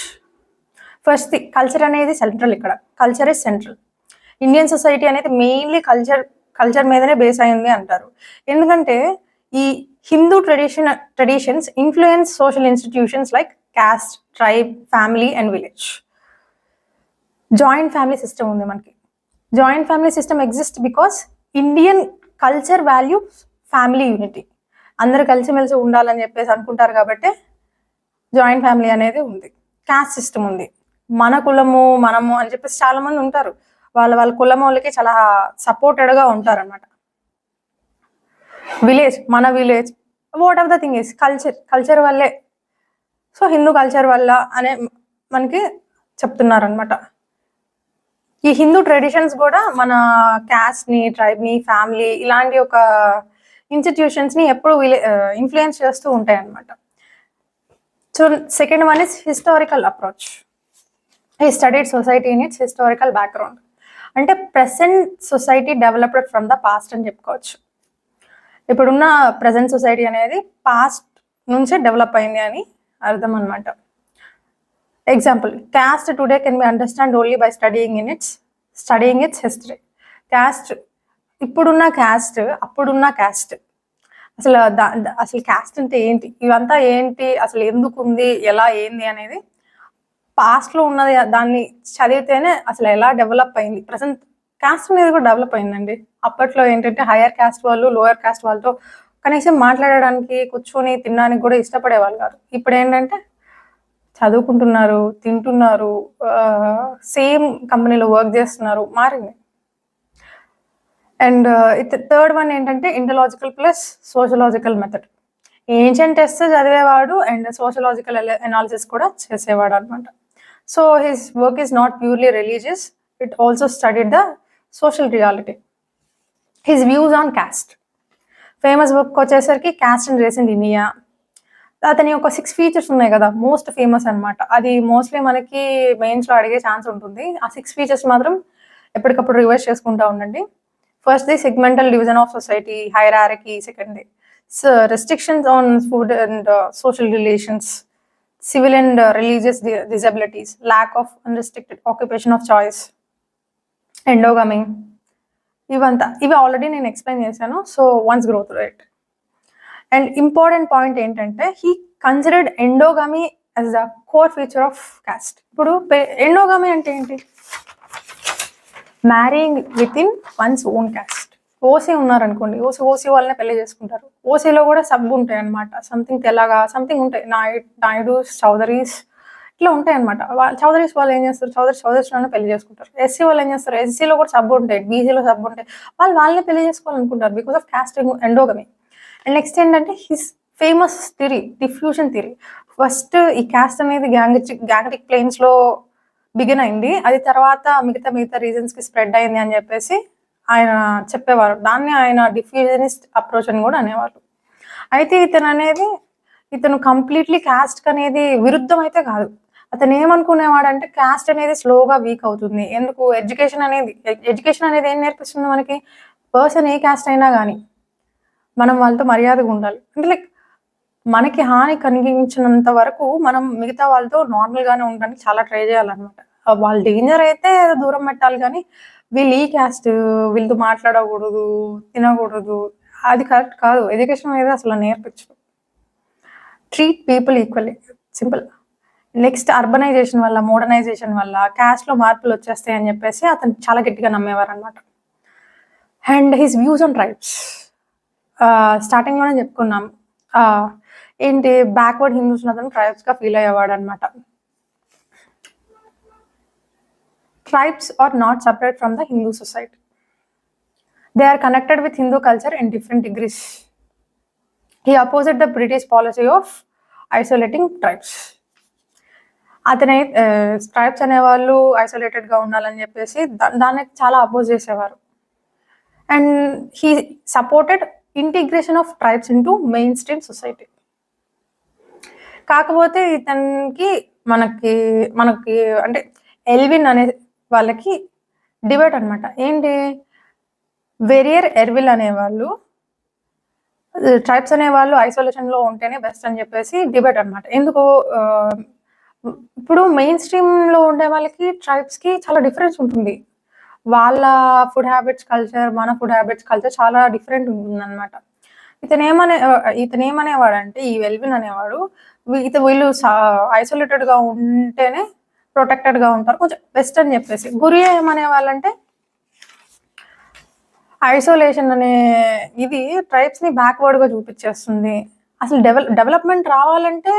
First the culture అనేది సెంట్రల్. ఇక్కడ culture is central. Indian society అనేది మెయిన్లీ కల్చర్ మీదనే బేస్ అయింది అంటారు. ఎందుకంటే ఈ Hindu traditions influence social institutions like caste, tribe, family and village. Joint family system ఉంది మనకి. Joint family system exists because Indian culture values family unity. అందరు కలిసిమెలిసి ఉండాలని చెప్పేసి అనుకుంటారు కాబట్టి జాయింట్ ఫ్యామిలీ అనేది ఉంది. క్యాస్ట్ సిస్టమ్ ఉంది. మన కులము మనము అని చెప్పేసి చాలా మంది ఉంటారు. వాళ్ళ కులం వాళ్ళకి చాలా సపోర్టెడ్గా ఉంటారు అనమాట. విలేజ్, మన village, what of the thing is culture వల్లే సో హిందూ కల్చర్ వల్ల అనే మనకి చెప్తున్నారనమాట. ఈ హిందూ ట్రెడిషన్స్ కూడా మన క్యాస్ట్ని, ట్రైబ్ని, ఫ్యామిలీ ఇలాంటి ఒక ఇన్స్టిట్యూషన్స్ని ఎప్పుడు ఇన్ఫ్లుయెన్స్ చేస్తూ ఉంటాయి అన్నమాట. So second one is historical approach. He studied society in its historical background. అంటే present society developed from the past అని చెప్పుకోవచ్చు. ఇప్పుడున్న ప్రెసెంట్ సొసైటీ అనేది పాస్ట్ నుంచే డెవలప్ అయింది అని అర్థం అనమాట. Example, caste today can be understand only by studying its history. Caste ఇప్పుడున్న క్యాస్ట్, అప్పుడున్న క్యాస్ట్, అసలు క్యాస్ట్ అంటే ఏంటి, ఇవంతా ఏంటి, అసలు ఎందుకు ఉంది, ఎలా ఏంది అనేది పాస్ట్లో ఉన్నది దాన్ని చదివితేనే అసలు ఎలా డెవలప్ అయింది. ప్రజెంట్ క్యాస్ట్ అనేది కూడా డెవలప్ అయిందండి. అప్పట్లో ఏంటంటే హయ్యర్ క్యాస్ట్ వాళ్ళు లోయర్ క్యాస్ట్ వాళ్ళతో కనీసం మాట్లాడడానికి, కూర్చొని తినడానికి కూడా ఇష్టపడేవాళ్ళు కాదు. ఇప్పుడు ఏంటంటే చదువుకుంటున్నారు, తింటున్నారు, సేమ్ కంపెనీలో వర్క్ చేస్తున్నారు, మారింది. అండ్ థర్డ్ వన్ ఏంటంటే Indological plus sociological method. Ancient text చదివేవాడు అండ్ సోషలాజికల్ అనాలిసిస్ కూడా చేసేవాడు అనమాట. So his work is not purely religious, it also studied the social reality. His views on caste. Famous book వచ్చేసరికి caste and race in India. అతని ఒక 6 features ఉన్నాయి కదా, most famous అనమాట. అది మోస్ట్లీ మనకి మెయిన్స్లో అడిగే ఛాన్స్ ఉంటుంది. ఆ 6 ఫీచర్స్ మాత్రం ఎప్పటికప్పుడు రివైజ్ చేసుకుంటూ ఉండండి. First the segmental division of society, hierarchy. Second restrictions on food and social relations, civil and religious disabilities, lack of unrestricted occupation of choice, endogamy. ఇవి ఆల్రెడీ నేను ఎక్స్ప్లెయిన్ చేశాను. So once grow through it. And important point ఏంటంటే he considered endogamy as the core feature of caste. ఇప్పుడు endogamy అంటే ఏంటి? Marrying within one's own caste. OC ఉన్నారనుకోండి, OC వాళ్ళనే పెళ్లి చేసుకుంటారు. ఓసీలో కూడా సబ్ ఉంటాయి అనమాట. సంథింగ్ తెల్లగా సంథింగ్ ఉంటాయి, నాయుడూస్, చౌదరీస్ ఇట్లా ఉంటాయి అనమాట. చౌదరీస్ వాళ్ళు ఏం చేస్తారు, చౌదరీస్లోనే పెళ్లి చేసుకుంటారు. ఎస్సీ వాళ్ళు ఏం చేస్తారు, ఎస్సీలో కూడా సబ్ ఉంటాయి, బీసీలో సబ్ ఉంటాయి. వాళ్ళనే పెళ్లి చేసుకోవాలనుకుంటారు because of caste endogamy. And next ఏంటంటే his famous theory, diffusion theory. First ఈ కాస్ట్ అనేది గ్యాంగటిక్ ప్లేన్స్లో బిగిన్ అయింది, అది తర్వాత మిగతా రీజన్స్కి స్ప్రెడ్ అయింది అని చెప్పేసి ఆయన చెప్పేవారు. దాన్ని ఆయన డిఫ్యూజనిస్ట్ అప్రోచ్ అని కూడా అనేవారు. అయితే ఇతను కంప్లీట్లీ కాస్ట్ అనేది విరుద్ధం అయితే కాదు. అతను ఏమనుకునేవాడంటే కాస్ట్ అనేది స్లోగా వీక్ అవుతుంది. ఎందుకు? ఎడ్యుకేషన్ అనేది ఏం నేర్పిస్తుంది మనకి? పర్సన్ ఏ కాస్ట్ అయినా కానీ మనం వాళ్ళతో మర్యాదగా ఉండాలి. అంటే లైక్ మనకి హాని కలిగించినంత వరకు మనం మిగతా వాళ్ళతో నార్మల్గానే ఉండడానికి చాలా ట్రై చేయాలన్నమాట. వాళ్ళు డేంజర్ అయితే దూరం పెట్టాలి, కానీ వీళ్ళు ఈ క్యాస్ట్, వీళ్ళతో మాట్లాడకూడదు, తినకూడదు, అది కరెక్ట్ కాదు. ఎడ్యుకేషన్ అనేది అసలు నేర్పించు. Treat people equally, simple. Next urbanisation వల్ల, మోడర్నైజేషన్ వల్ల క్యాస్ట్లో మార్పులు వచ్చేస్తాయి అని చెప్పేసి అతను చాలా గట్టిగా నమ్మేవారు అనమాట. And his views on tribes, స్టార్టింగ్లోనే చెప్పుకున్నాం ఏంటి, బ్యాక్వర్డ్ హిందూస్ అతను ట్రైబ్స్గా ఫీల్ అయ్యేవాడు అనమాట. Tribes are not separate from the Hindu society. They are connected with Hindu culture in different degrees. He opposed the British policy of isolating tribes. అతనే tribes అనేవాళ్ళు ఐసోలేటెడ్గా ఉండాలని చెప్పేసి దాన్ని చాలా అపోజ్ చేసేవారు. And he supported integration of tribes into main stream society. కాకపోతే ఇతనికి మనకి అంటే ఎల్విన్ అనే వాళ్ళకి డిబేట్ అనమాట. ఏంటి, వెరియర్ ఎర్విల్ అనేవాళ్ళు ట్రైబ్స్ అనేవాళ్ళు ఐసోలేషన్లో ఉంటేనే బెస్ట్ అని చెప్పేసి డిబేట్ అనమాట. ఎందుకు? ఇప్పుడు మెయిన్ స్ట్రీమ్లో ఉండే వాళ్ళకి ట్రైబ్స్కి చాలా డిఫరెన్స్ ఉంటుంది. వాళ్ళ ఫుడ్ హ్యాబిట్స్ కల్చర్, మన ఫుడ్ హ్యాబిట్స్ కల్చర్ చాలా డిఫరెంట్ ఉంటుంది అనమాట. ఇతనేమనేవాడంటే, ఈ ఎల్విన్ అనేవాడు, వీళ్ళు ఐసోలేటెడ్గా ఉంటేనే ప్రొటెక్టెడ్గా ఉంటారు, కొంచెం బెస్ట్ అని చెప్పేసి. గురి ఏమనేవాళ్ళంటే ఐసోలేషన్ అనే ఇది ట్రైబ్స్ని బ్యాక్వర్డ్గా చూపించేస్తుంది, అసలు డెవలప్మెంట్ రావాలంటే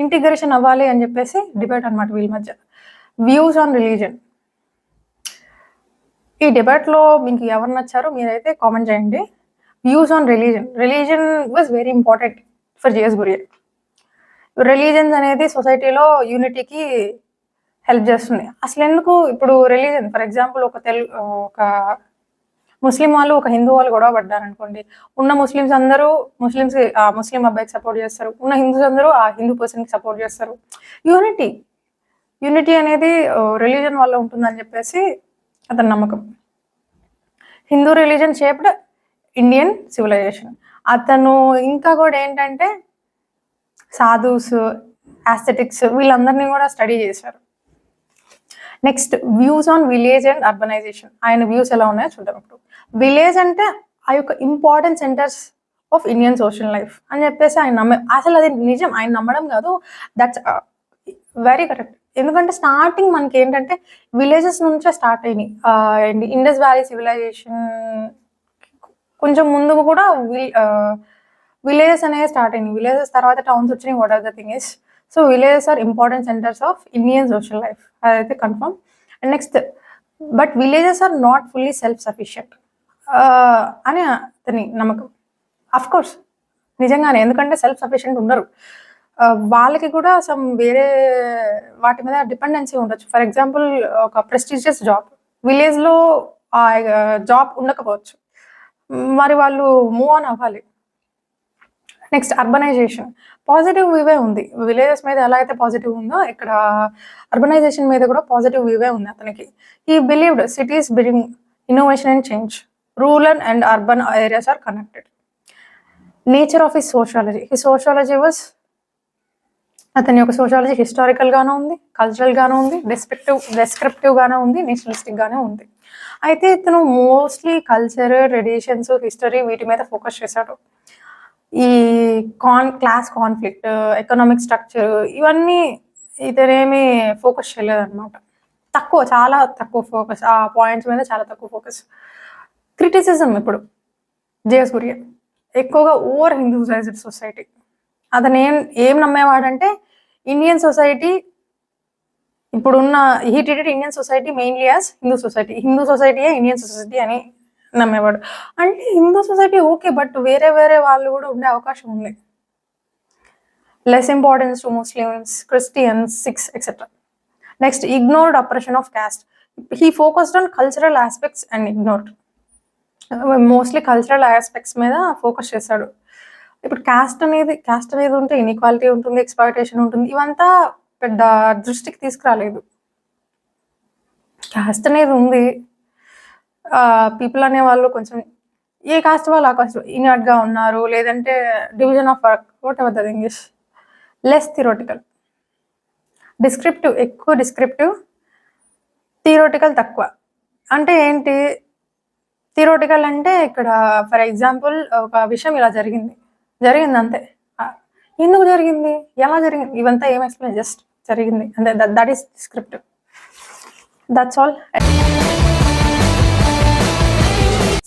ఇంటిగ్రేషన్ అవ్వాలి అని చెప్పేసి డిబేట్ అనమాట వీళ్ళ మధ్య. Views on religion. ఈ డిబేట్లో మీకు ఎవరు నచ్చారో మీరైతే కామెంట్ చేయండి. Views on religion was very important for JS Ghurye. Religions అనేది సొసైటీలో యూనిటీకి హెల్ప్ చేస్తుంది. అసలు ఎందుకు ఇప్పుడు రిలీజన్ ఫర్ ఎగ్జాంపుల్ ఒక ముస్లిం వాళ్ళు ఒక హిందూ వాళ్ళు గొడవ పడ్డారనుకోండి, ఉన్న ముస్లిమ్స్ అందరూ ముస్లిం అబ్బాయికి సపోర్ట్ చేస్తారు, ఉన్న హిందూస్ అందరూ ఆ హిందూ పర్సన్కి సపోర్ట్ చేస్తారు. యూనిటీ అనేది రిలీజన్ వల్ల ఉంటుందని చెప్పేసి అతని నమ్మకం. Hindu religion shaped Indian civilization. అతను ఇంకా కూడా ఏంటంటే సాధుస్, ఆస్థెటిక్స్ వీళ్ళందరినీ కూడా స్టడీ చేశారు. Next views on village and urbanization. ఆయన వ్యూస్ ఎలా ఉన్నాయో చూద్దాం. ఇప్పుడు విలేజ్ అంటే ఆ యొక్క important centres of Indian social life అని చెప్పేసి ఆయన అసలు అది నిజం, ఆయన నమ్మడం కాదు, దట్స్ వెరీ కరెక్ట్. ఎందుకంటే స్టార్టింగ్ మనకి ఏంటంటే విలేజెస్ నుంచే స్టార్ట్ అయినాయి. ఇండస్ వ్యాలీ సివిలైజేషన్ కొంచెం ముందు కూడా విలేజెస్ అనేవి స్టార్ట్ అయినాయి. విలేజెస్ తర్వాత టౌన్స్ వచ్చినాయి. What are the thing is, so villages are important centres of Indian social life, అదైతే confirm. And next, but villages are not fully self sufficient అని అతని నమ్మకం. అఫ్ కోర్స్ నిజంగానే, ఎందుకంటే సెల్ఫ్ సఫిషియంట్ ఉండరు, వాళ్ళకి కూడా సమ్ వేరే వాటి మీద డిపెండెన్సీ ఉండొచ్చు. ఫర్ ఎగ్జాంపుల్ ఒక ప్రెస్టీజియస్ జాబ్ విలేజ్లో ఆ జాబ్ ఉండకపోవచ్చు, మరి వాళ్ళు మూవ్ ఆన్ అవ్వాలి. నెక్స్ట్ అర్బనైజేషన్, పాజిటివ్ వ్యూవే ఉంది విలేజెస్ మీద. ఎలా అయితే పాజిటివ్ ఉందో ఇక్కడ అర్బనైజేషన్ మీద కూడా పాజిటివ్ వ్యూవే ఉంది అతనికి. ఈ believed cities bring innovation and change, rural and urban areas are connected. Nature of his sociology, his sociology was, అతని యొక్క సోషాలజీ హిస్టారికల్ గానే ఉంది, కల్చరల్ గానే ఉంది, డెస్క్రిప్టివ్ గానే ఉంది, నేషనలిస్టిక్ గానే ఉంది. అయితే ఇతను మోస్ట్లీ కల్చర్, ట్రెడిషన్స్, హిస్టరీ వీటి మీద ఫోకస్ చేశాడు. ఈ క్లాస్ కాన్ఫ్లిక్ట్, ఎకనామిక్ స్ట్రక్చర్ ఇవన్నీ ఇతనేమి ఫోకస్ చేయలేదన్నమాట. చాలా తక్కువ ఫోకస్, ఆ పాయింట్స్ మీద చాలా తక్కువ ఫోకస్. క్రిటిసిజం, ఇప్పుడు జేఎస్ కురియన్ ఎక్కువగా ఓవర్ హిందూసైజ్డ్ సొసైటీ. అతను ఏం నమ్మేవాడంటే ఇండియన్ సొసైటీ ఇప్పుడున్న he treated Indian society mainly as Hindu సొసైటీయే ఇండియన్ సొసైటీ అని నమ్మేవాడు. అంటే హిందూ సొసైటీ ఓకే, బట్ వేరే వాళ్ళు కూడా ఉండే అవకాశం ఉంది. Less importance to Muslims, Christians, Sikhs etcetera. Next, ignored oppression of caste. He focused on cultural aspects and ignored, mostly cultural aspects మీద ఫోకస్ చేశాడు. ఇప్పుడు క్యాస్ట్ అనేది ఉంటే ఇన్ఈక్వాలిటీ ఉంటుంది, ఎక్స్‌ప్లాయిటేషన్ ఉంటుంది. ఇవంతా పెద్ద దృష్టికి తీసుకురాలేదు. క్యాస్ట్ అనేది ఉంది, పీపుల్ అనేవాళ్ళు కొంచెం ఏ కాస్ట్ వాళ్ళు ఆ కాస్ట్ ఇన్యాట్గా ఉన్నారు, లేదంటే division of work, what ever the thing is. Less theoretical, ఎక్కువ డిస్క్రిప్టివ్, థియరిటికల్ తక్కువ. అంటే ఏంటి థియరిటికల్ అంటే, ఇక్కడ ఫర్ ఎగ్జాంపుల్ ఒక విషయం ఇలా జరిగింది అంతే, ఎందుకు జరిగింది, ఎలా జరిగింది, ఇవంతా ఏం ఎక్స్ప్లెయిన్, జస్ట్ జరిగింది అంతే. That is descriptive. That's all.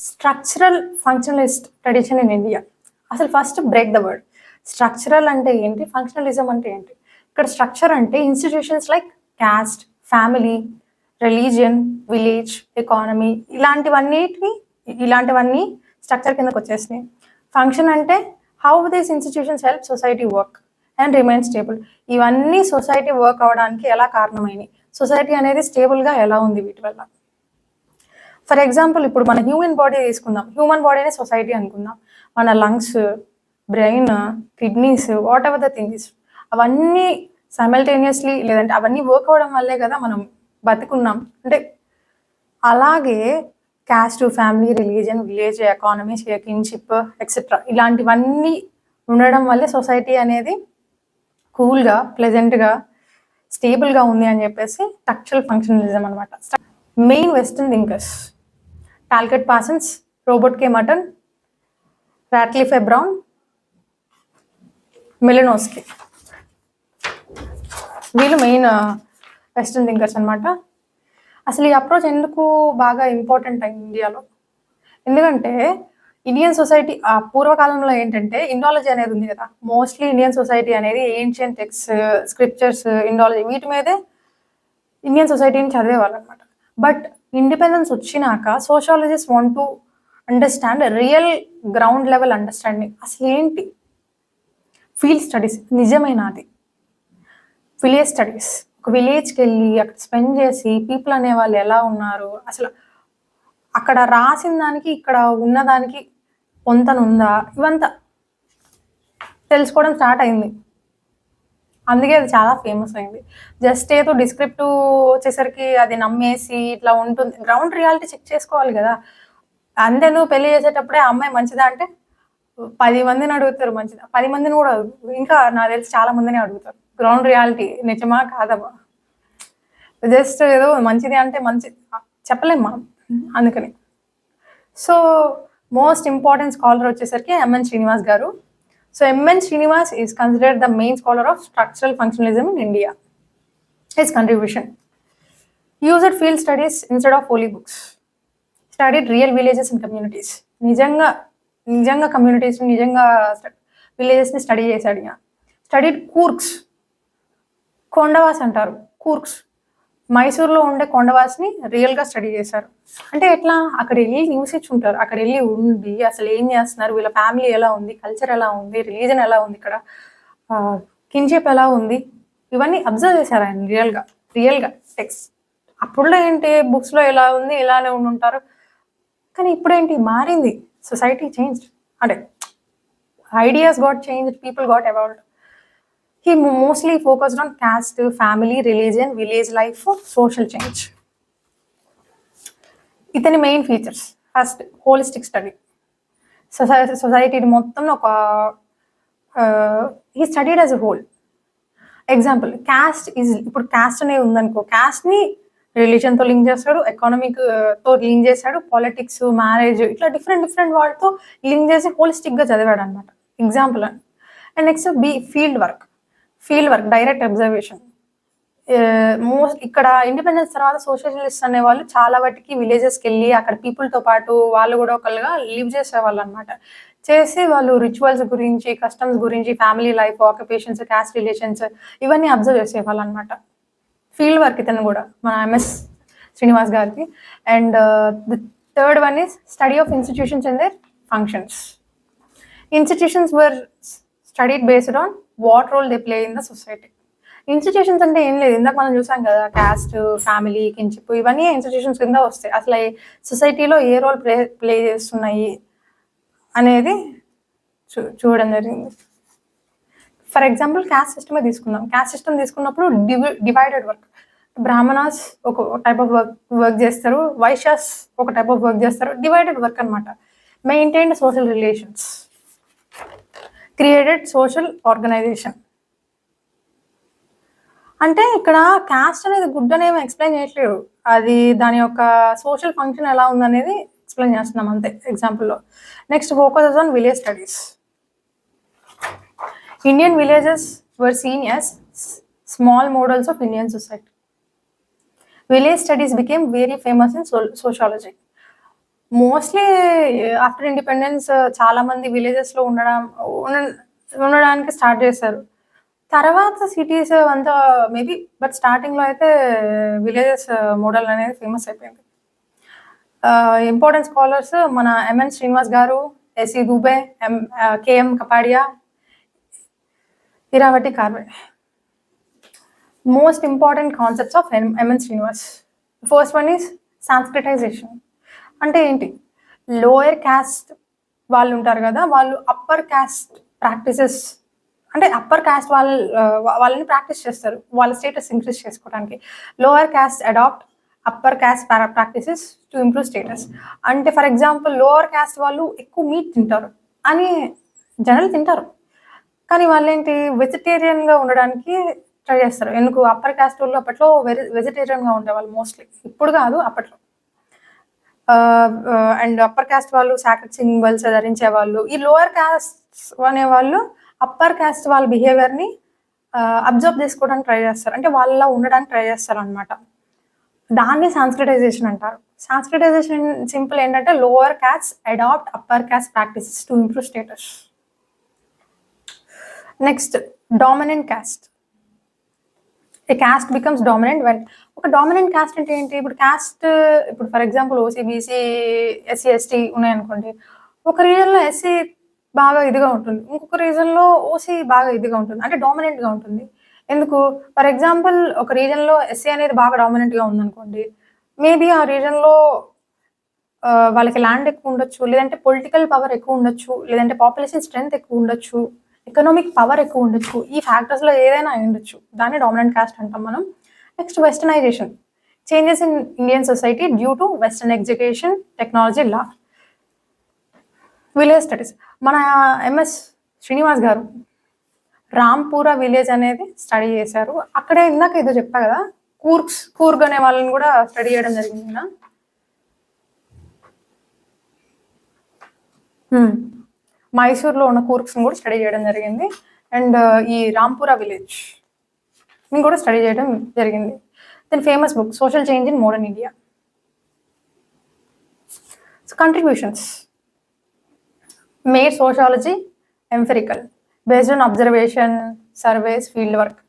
Structural functionalist tradition in India. అసలు first break the word. Structural అంటే ఏంటి, ఫంక్షనలిజం అంటే ఏంటి? ఇక్కడ స్ట్రక్చర్ అంటే institutions like caste, family, religion, village, economy, ఇలాంటివన్నీ స్ట్రక్చర్ కిందకు వచ్చేసినాయి. ఫంక్షన్ అంటే how these institutions help society work and remain stable. ఇవన్నీ సొసైటీ వర్క్ అవ్వడానికి ఎలా కారణమైనవి, సొసైటీ అనేది స్టేబుల్గా ఎలా ఉంది వీటి వల్ల. ఫర్ ఎగ్జాంపుల్ ఇప్పుడు మన హ్యూమన్ బాడీ తీసుకుందాం, హ్యూమన్ బాడీనే సొసైటీ అనుకుందాం. మన lungs, brain, kidneys, what ever the things, అవన్నీ సైమల్టేనియస్లీ, లేదంటే అవన్నీ వర్క్ అవ్వడం వల్లే కదా మనం బతుకున్నాం. అంటే అలాగే caste, family, religion, village, economy, kinship etcetera ఇలాంటివన్నీ ఉండడం వల్లే సొసైటీ అనేది కూల్గా, ప్లెజెంట్గా, స్టేబుల్గా ఉంది అని చెప్పేసి స్ట్రక్చరల్ ఫంక్షనలిజం అనమాట. మెయిన్ వెస్టర్న్ థింకర్స్ టాల్కెట్ పాసన్స్, రోబర్ట్ కే మటన్, రాట్లిఫ్ బ్రౌన్, మెలినోస్కీ, వీళ్ళు మెయిన్ వెస్టర్న్ థింకర్స్ అనమాట. అసలు ఈ అప్రోచ్ ఎందుకు బాగా ఇంపార్టెంట్ అయింది ఇండియాలో, ఎందుకంటే ఇండియన్ సొసైటీ ఆ పూర్వకాలంలో ఏంటంటే ఇండాలజీ అనేది ఉంది కదా, మోస్ట్లీ ఇండియన్ సొసైటీ అనేది ఏన్షియంట్ టెక్స్ట్, స్క్రిప్చర్స్, ఇండాలజీ వీటి మీదే ఇండియన్ సొసైటీని చదివేవాళ్ళు అనమాట. బట్ ఇండిపెండెన్స్ వచ్చినాక sociologist want to understand real ground level understanding. అసలు ఏంటి ఫీల్డ్ స్టడీస్, నిజమైన అది విలేజ్ స్టడీస్, ఒక విలేజ్కి వెళ్ళి అక్కడ స్పెండ్ చేసి పీపుల్ అనే వాళ్ళు ఎలా ఉన్నారు, అసలు అక్కడ రాసిన దానికి ఇక్కడ ఉన్నదానికి పొంతనుందా, ఇవంతా తెలుసుకోవడం స్టార్ట్ అయింది. అందుకే అది చాలా ఫేమస్ అయింది. జస్ట్ ఏదో డిస్క్రిప్టివ్ వచ్చేసరికి అది నమ్మేసి ఇట్లా ఉంటుంది. గ్రౌండ్ రియాలిటీ చెక్ చేసుకోవాలి కదా. అంతెందుకు పెళ్లి చేసేటప్పుడే ఆ అమ్మాయి మంచిదా అంటే 10 మందిని అడుగుతారు మంచిదా, 10 మందిని కూడా ఇంకా నాకు తెలిసి చాలా మందిని అడుగుతారు. గ్రౌండ్ రియాలిటీ నిజమా కాదమ్మా, జస్ట్ ఏదో మంచిది అంటే మంచి చెప్పలేం మనం. అందుకని సో మోస్ట్ ఇంపార్టెంట్ స్కాలర్ వచ్చేసరికి M N Srinivas garu. So M N Srinivas is considered the main scholar of structural functionalism in India. His contribution: used field studies instead of holy books, studied real villages and communities. నిజంగా communities, నిజంగా విలేజెస్ని study చేశాడు. Studied కూర్గ్స్, కొండవాస్ అంటారు కూర్గ్స్, మైసూర్లో ఉండే కొండవాస్ని రియల్గా study చేశారు. అంటే ఎట్లా, అక్కడ వెళ్ళి నివసించుంటారు, అక్కడ వెళ్ళి ఉండి అసలు ఏం చేస్తున్నారు, వీళ్ళ ఫ్యామిలీ ఎలా ఉంది, కల్చర్ ఎలా ఉంది, రిలీజన్ ఎలా ఉంది, ఇక్కడ కిన్షిప్ ఎలా ఉంది, ఇవన్నీ అబ్జర్వ్ చేశారు ఆయన రియల్గా టెక్స్ట్. అప్పుడులో ఏంటి, బుక్స్లో ఎలా ఉంది ఇలానే ఉంటారు, కానీ ఇప్పుడేంటి మారింది, సొసైటీ చేంజ్డ్, అంటే ideas got changed, people got evolved. He mostly focused on caste, family, religion, village life, social change. ఇతని main features: first, holistic study. Society మొత్తం ఒక he studied as a whole. Example, caste is, ఇప్పుడు caste అనేది ఉందనుకో, క్యాస్ట్ని రిలీజన్తో link చేస్తాడు, ఎకానమిక్తో link చేశాడు, politics, marriage, ఇట్లా different వాటితో లింక్ చేసి హోలిస్టిక్గా చదివాడు అనమాట. Example. And next field work, direct observation. ఇక్కడ ఇండిపెండెన్స్ తర్వాత సోషలిస్ట్ అనే వాళ్ళు చాలా వాటికి విలేజెస్కి వెళ్ళి అక్కడ పీపుల్తో పాటు వాళ్ళు కూడా ఒకళ్ళుగా లివ్ చేసేవాళ్ళు అనమాట. చేసి వాళ్ళు రిచువల్స్ గురించి, కస్టమ్స్ గురించి, family life, occupations, caste relations, ఇవన్నీ అబ్జర్వ్ చేసేవాళ్ళు అనమాట. ఫీల్డ్ వర్క్ ఇతను కూడా, మన ఎంఎస్ శ్రీనివాస్ గారికి. And the third one is study of institutions and their functions. Institutions were studied based on what role they play in the society. Institutions అంటే ఏం లేదు, ఇందాక మనం చూసాం కదా, క్యాస్ట్, ఫ్యామిలీ, కిన్షిప్, ఇవన్నీ ఇన్స్టిట్యూషన్స్ కింద వస్తాయి. అసలు సొసైటీలో ఏ రోల్ ప్లే చేస్తున్నాయి అనేది చూడడం జరిగింది. ఫర్ ఎగ్జాంపుల్ క్యాస్ట్ సిస్టమే తీసుకుందాం. క్యాస్ట్ సిస్టమ్ తీసుకున్నప్పుడు డివైడెడ్ వర్క్. బ్రాహ్మణాస్ ఒక టైప్ ఆఫ్ వర్క్ చేస్తారు, వైశ్యాస్ ఒక టైప్ ఆఫ్ వర్క్ చేస్తారు, డివైడెడ్ వర్క్ అనమాట. Maintained social relations, created social organisation. అంటే ఇక్కడ క్యాస్ట్ అనేది గుడ్ అనేవి ఎక్స్ప్లెయిన్ చేయట్లేదు, అది దాని యొక్క సోషల్ ఫంక్షన్ ఎలా ఉందనేది ఎక్స్ప్లెయిన్ చేస్తున్నాం అంతే ఎగ్జాంపుల్లో. Next, focus on village studies. Indian villages were seen as small models of Indian society. Village studies became very famous in sociology. Mostly after independence చాలా మంది విలేజెస్లో ఉండడానికి స్టార్ట్ చేశారు. తర్వాత సిటీస్ అంతా మేబీ, బట్ స్టార్టింగ్లో అయితే విలేజెస్ మోడల్ అనేది ఫేమస్ అయిపోయింది. ఇంపార్టెంట్ స్కాలర్స్ మన M N Srinivas garu, S C Dube, K M Kapadia, Irawati Karve. Most important concepts of M N Srinivas. First one is Sanskritisation. అంటే ఏంటి, లోయర్ క్యాస్ట్ వాళ్ళు ఉంటారు కదా, వాళ్ళు అప్పర్ క్యాస్ట్ ప్రాక్టీసెస్, అంటే అప్పర్ క్యాస్ట్ వాళ్ళని ప్రాక్టీస్ చేస్తారు వాళ్ళ స్టేటస్ ఇంక్రీజ్ చేసుకోవడానికి. Lower caste adapt upper caste practices to improve status. అంటే ఫర్ ఎగ్జాంపుల్, లోవర్ క్యాస్ట్ వాళ్ళు ఎక్కువ మీట్ తింటారు అని జనాలు తింటారు, కానీ వాళ్ళు ఏంటి, వెజిటేరియన్గా ఉండడానికి ట్రై చేస్తారు. ఎందుకు, అప్పర్ క్యాస్ట్ వాళ్ళు అప్పట్లో వెజిటేరియన్గా ఉండేవాళ్ళు మోస్ట్లీ, ఇప్పుడు కాదు అప్పట్లో. అండ్ అప్పర్ క్యాస్ట్ వాళ్ళు సాక్రెడ్ సింబల్స్ ధరించేవాళ్ళు. ఈ లోయర్ క్యాస్ట్ అనేవాళ్ళు అప్పర్ క్యాస్ట్ వాళ్ళ బిహేవియర్ని అబ్జర్వ్ చేసుకోవడానికి ట్రై చేస్తారు, అంటే వాళ్ళ ఉండడానికి ట్రై చేస్తారు అనమాట. దాన్ని సాంస్క్రిటైజేషన్ అంటారు. సాంస్క్రిటైజేషన్ సింపుల్ ఏంటంటే, lower caste adapt upper caste practices to improve status. Next, dominant caste. A caste becomes dominant when, ఒక డామినెంట్ క్యాస్ట్ అంటే ఏంటి, ఇప్పుడు for example OC, BC, SC, ST ఉన్నాయనుకోండి. ఒక రీజన్లో ఎస్సీ బాగా ఇదిగా ఉంటుంది, ఇంకొక రీజన్లో ఓసీ బాగా ఇదిగా ఉంటుంది, అంటే డామినెంట్గా ఉంటుంది. ఎందుకు? ఫర్ ఎగ్జాంపుల్ ఒక రీజన్‌లో ఎస్సీ అనేది బాగా డామినెంట్‌గా ఉందనుకోండి. మేబీ ఆ రీజన్‌లో వాళ్ళకి ల్యాండ్ ఎక్కువుండొచ్చు. లేదంటే పొలిటికల్ పవర్ ఎక్కువుండొచ్చు. లేదంటే పాపులేషన్ స్ట్రెంత్ ఎక్కువుండొచ్చు. ఎకనామిక్ పవర్ ఎక్కువుండొచ్చు. ఈ ఫ్యాక్టర్స్‌లో ఏదైనా అయ్యుండొచ్చు. దాన్ని డామినెంట్ కాస్ట్ అంటాం మనం. Next westernisation. Changes in Indian society due to western education, technology, law. Village studies. మన ఎంఎస్ శ్రీనివాస్ గారు రాంపురా విలేజ్ అనేది స్టడీ చేశారు. అక్కడే ఇందాక ఏదో చెప్పా కదా! కూర్గ్ అనే వాళ్ళని కూడా స్టడీ చేయడం జరిగింది కదా! మైసూర్‌లో ఉన్న కూర్గ్స్‌ని కూడా స్టడీ చేయడం జరిగింది. అండ్ ఈ రాంపురా విలేజ్ ని కూడా స్టడీ చేయడం జరిగింది. Then famous book social change in modern India. So contributions made sociology empirical based on observation, surveys, field work.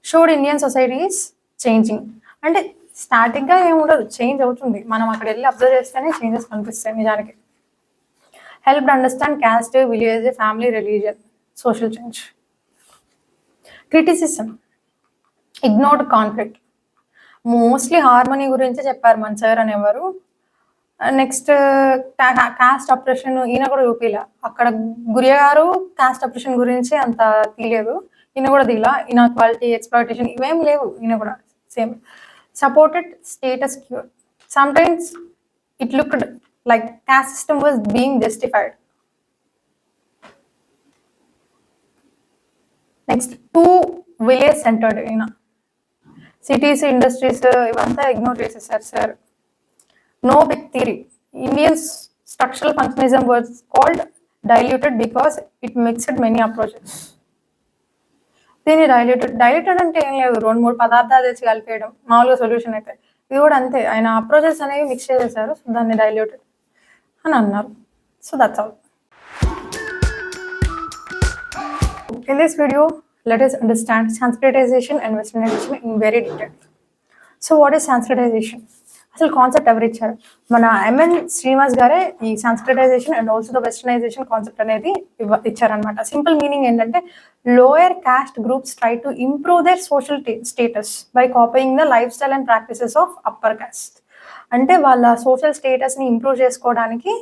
Showed Indian society is changing. అంటే స్టార్టింగ్‌గా ఏముండదు, చేంజ్ అవుతుంది. మనం అక్కడ వెళ్ళి అబ్జర్వ్ చేస్తేనే చేంజెస్ కనిపిస్తాయి నిజానికి. Helped understand caste, village, family, religion, social change. Criticism ignored conflict. Mostly harmony గురించే చెప్పారు మన సార్ అనేవారు. నెక్స్ట్ కాస్ట్ అప్రెషన్ ఈయన కూడా చూపిలా. అక్కడ గురియా గారు కాస్ట్ అప్రెషన్ గురించి అంత తీయలేదు. ఈయన కూడా తీలా. ఇన్ఈక్వాలిటీ, ఎక్స్‌ప్లాయిటేషన్ ఇవేం లేవు. ఈయన కూడా same. Supported status quo. Sometimes it looked like caste system was being justified. Next village centred ఈయన. సిటీస్, ఇండస్ట్రీస్ ఇవంతా ఇగ్నోర్ చేసేసారు sir. No big theory. Indian structural functionalism was called diluted because it mixed many approaches. దీన్ని diluted అంటే ఏం లేదు, 2-3 పదార్థాలు తెచ్చి కలిపేయడం మామూలుగా సొల్యూషన్ అయితే. ఇది కూడా అంతే, ఆయన అప్రోచెస్ అనేవి మిక్స్ చేసేసారు. సో దాన్ని డైల్యూటెడ్ అని అన్నారు. So that's all. In this video, let us understand Sanskritization and Westernization in very detail. So what is Sanskritization? అసలు కాన్సెప్ట్ ఎవరు ఇచ్చారు? మన ఎంఎన్ శ్రీనివాస్ గారే ఈ Sanskritisation and also the westernisation concept అనేది ఇచ్చారనమాట. సింపుల్ మీనింగ్ ఏంటంటే lower cost groups try to improve their social status by copying the life style and practices of upper caste. అంటే వాళ్ళ సోషల్ స్టేటస్ని ఇంప్రూవ్ చేసుకోవడానికి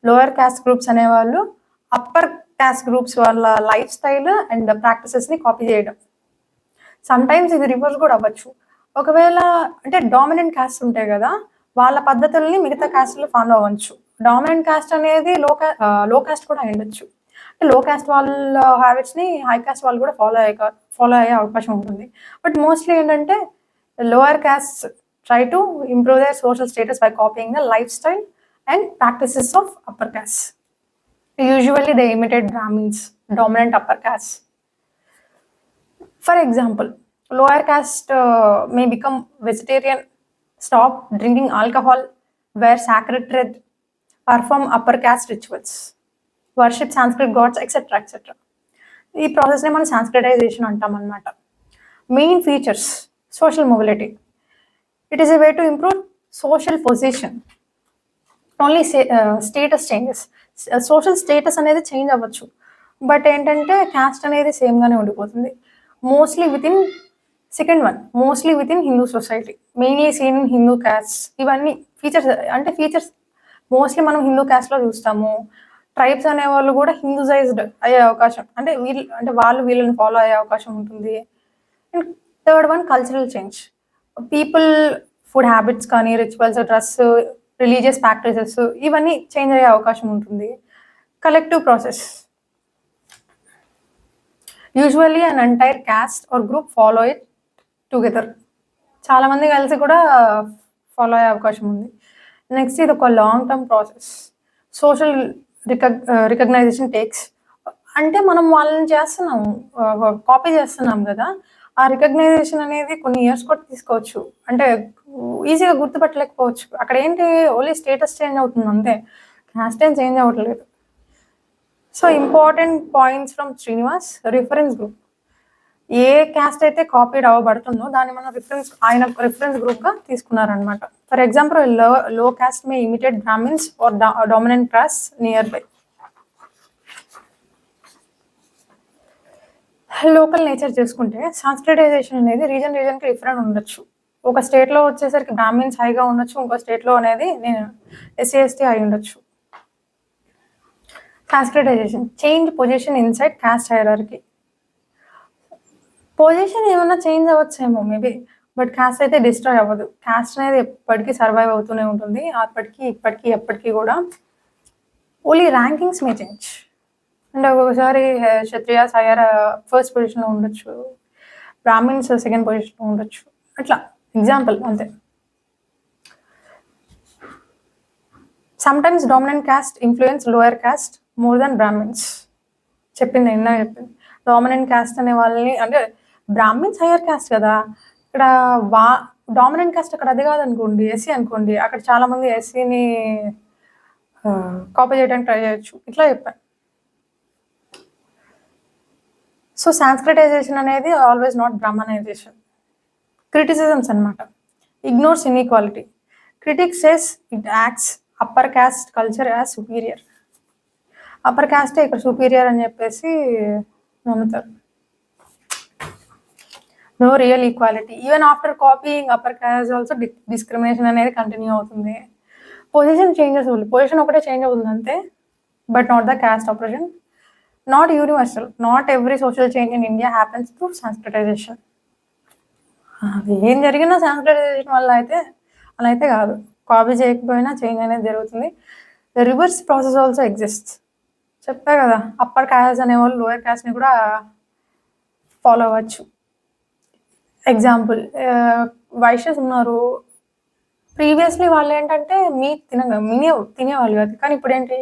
లోయర్ కాస్ట్ గ్రూప్స్ అనేవాళ్ళు upper caste groups వాళ్ళ life style and ప్రాక్టీసెస్ని copy చేయడం. Sometimes ఇది reverse కూడా అవ్వచ్చు. ఒకవేళ అంటే డామినెంట్ కాస్ట్ ఉంటాయి కదా, వాళ్ళ పద్ధతుల్ని మిగతా కాస్ట్లో ఫాలో అవ్వచ్చు. డామినెంట్ కాస్ట్ అనేది లో కాస్ట్ కూడా అయ్యుండొచ్చు. అంటే లో కాస్ట్ వాళ్ళ హ్యాబిట్స్ని హై కాస్ట్ వాళ్ళు కూడా ఫాలో అయ్యే అవకాశం ఉంటుంది. బట్ మోస్ట్లీ ఏంటంటే lower cost try to improve their social status by copying the life style and practices of upper caste. Usually they imitate Brahmins, dominant upper caste. For example, lower caste may become vegetarian, stop drinking alcohol, wear sacred thread, perform upper caste rituals, worship Sanskrit gods, etc. etc. ఈ ప్రాసెస్ని మనం Sanskritisation అంటాం అన్నమాట. Main features social mobility. It is a way to improve social position. Only status changes. Social status అనేది change అవ్వచ్చు, but ఏంటంటే caste అనేది సేమ్గానే ఉండిపోతుంది. Mostly with in Hindu society, mainly seen in Hindu caste. ఇవన్నీ ఫీచర్స్ మోస్ట్లీ మనం హిందూ క్యాస్ట్లో చూస్తాము. ట్రైబ్స్ అనేవాళ్ళు కూడా హిందూసైజ్డ్ అయ్యే అవకాశం, వాళ్ళు వీళ్ళని ఫాలో అయ్యే అవకాశం ఉంటుంది. And third one cultural change. People food habits కానీ, రిచువల్స్, డ్రెస్, రిలీజియస్ ప్రాక్టీసెస్ ఇవన్నీ చేంజ్ అయ్యే అవకాశం ఉంటుంది. Collective process. Usually an entire caste or group follow it together. చాలామంది కలిసి కూడా ఫాలో అయ్యే అవకాశం ఉంది. నెక్స్ట్ ఇది ఒక long term process. Social recognition takes. అంటే మనం వాళ్ళని కాపీ చేస్తున్నాం కదా, ఆ రికగ్నైజేషన్ అనేది కొన్ని ఇయర్స్ కూడా తీసుకోవచ్చు. అంటే ఈజీగా గుర్తుపట్టలేకపోవచ్చు. అక్కడ ఏంటి, ఓన్లీ స్టేటస్ చేంజ్ అవుతుంది అంతే, క్యాస్ట్ ఏం చేంజ్ అవ్వట్లేదు. So important points from Srinivas. Reference group. ఏ క్యాస్ట్ అయితే కాపీడ్ అవ్వబడుతుందో దాన్ని మనం ఆయన రిఫరెన్స్ గ్రూప్గా తీసుకున్నారనమాట. For example low caste may imitate Brahmins or dominant caste nearby. Local nature చూసుకుంటే సాంస్క్రిటైజేషన్ అనేది రీజన్‌కి డిఫరెంట్ ఉండొచ్చు. ఒక స్టేట్‌లో వచ్చేసరికి బ్రాహ్మిన్స్ హైగా ఉండొచ్చు. ఇంకో స్టేట్‌లో అనేది నేను ఎస్సీ, ఎస్టీ అయి ఉండొచ్చు. Sanskritisation change position inside cost hierarchy. Position ఏమన్నా చేంజ్ అవ్వచ్చేమో మేబీ. బట్ కాస్ట్ అయితే డిస్ట్రాయ్ అవ్వదు. కాస్ట్ అనేది ఎప్పటికీ సర్వైవ్ అవుతూనే ఉంటుంది. అప్పటికి, ఇప్పటికి, ఎప్పటికి కూడా. ఓన్లీ ర్యాంకింగ్స్ మే చేంజ్. అంటే ఒక్కొక్కసారి క్షత్రియాస్ హైయర్ ఫస్ట్ పొజిషన్‌లో ఉండొచ్చు. బ్రాహ్మిన్స్ సెకండ్ పొజిషన్‌లో ఉండొచ్చు. అట్లా ఎగ్జాంపుల్ అంతే. Sometimes dominant cost influence lower cost more than Brahmins. చెప్పింది ఇందాక చెప్పింది. డామినెంట్ కాస్ట్ అనే వాళ్ళని అంటే బ్రాహ్మిన్స్ హైయర్ కాస్ట్ కదా! ఇక్కడ డామినెంట్ కాస్ట్ అక్కడ అది కాదనుకోండి, ఎస్సీ అనుకోండి. అక్కడ చాలామంది ఎస్సీని కాపీ చేయడానికి ట్రై చేయొచ్చు. ఇట్లా చెప్పాను. సో సాంస్క్రిటైజేషన్ అనేది ఆల్వేస్ నాట్ బ్రాహ్మణైజేషన్. క్రిటిసిజమ్స్ అనమాట. Ignores inequality. Critic says it acts upper caste culture as superior. Upper కాస్టే ఇక్కడ సుపీరియర్ అని చెప్పేసి నమ్ముతారు. No real equality. Even after copying upper caste also discrimination అనేది కంటిన్యూ అవుతుంది. పొజిషన్ చేంజెస్ ఉంది. పొజిషన్ ఒకటే చేంజ్ అవుతుంది అంతే. But not the caste operation. Not universal. Not every social change in India happens through Sanskritization. ఏం జరిగినా Sanskritisation వల్ల అయితే అలా అయితే కాదు. కాపీ చేయకపోయినా చేంజ్ అనేది జరుగుతుంది. Reverse process also exist. చెప్పా కదా, అప్పర్ కాస్ట్ అనేవాళ్ళు లోయర్ కాస్ట్ని కూడా ఫాలో అవ్వచ్చు. ఎగ్జాంపుల్ వైశ్యస్ ఉన్నారు. ప్రీవియస్లీ వాళ్ళు ఏంటంటే మీట్ తినేవాళ్ళు కాదు. కానీ ఇప్పుడు ఏంటి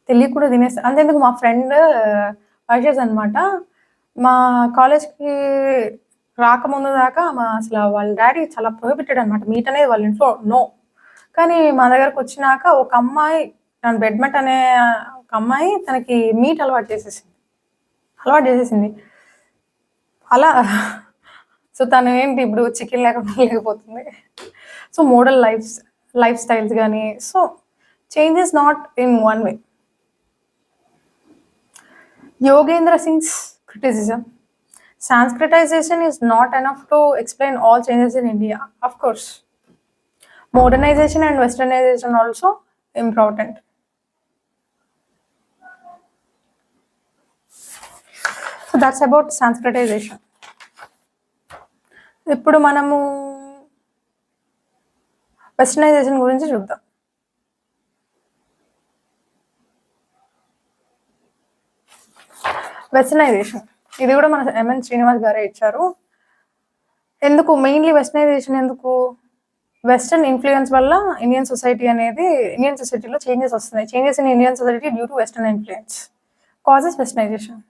తెలియ కూడా తినేస్తారు. అంతేందుకు మా ఫ్రెండ్ వైశ్యస్ అనమాట. మా కాలేజ్కి రాకముందు దాకా అసలు వాళ్ళ డాడీ చాలా ప్రొహిబిటెడ్ అనమాట. మీట్ అనేది వాళ్ళ ఇంట్లో నో. కానీ మా దగ్గరకు వచ్చినాక ఒక అమ్మాయి తన బెడ్మెట్ అనే ఒక అమ్మాయి తనకి మీట్ అలవాటు చేసేసింది. అలా సో తను ఏంటి ఇప్పుడు చికెన్ లేకుండా లేకపోతుంది. సో మోడల్ లైఫ్ స్టైల్స్ కానీ so changes not in one way. Yogendra Singh's criticism. Sanskritization is not enough to explain all changes in India. Of course. Modernization and westernization also important. So that's about Sanskritization. ఇప్పుడు మనము westernisation గురించి చూద్దాం. Westernisation ఇది కూడా మన M N Srinivas గారే ఇచ్చారు. ఎందుకు మెయిన్లీ వెస్టర్నైజేషన్ ఎందుకు? వెస్టర్న్ ఇన్ఫ్లుయెన్స్ వల్ల ఇండియన్ సొసైటీలో చేంజెస్ వస్తున్నాయి. Changes in Indian society due to western influence causes westernization.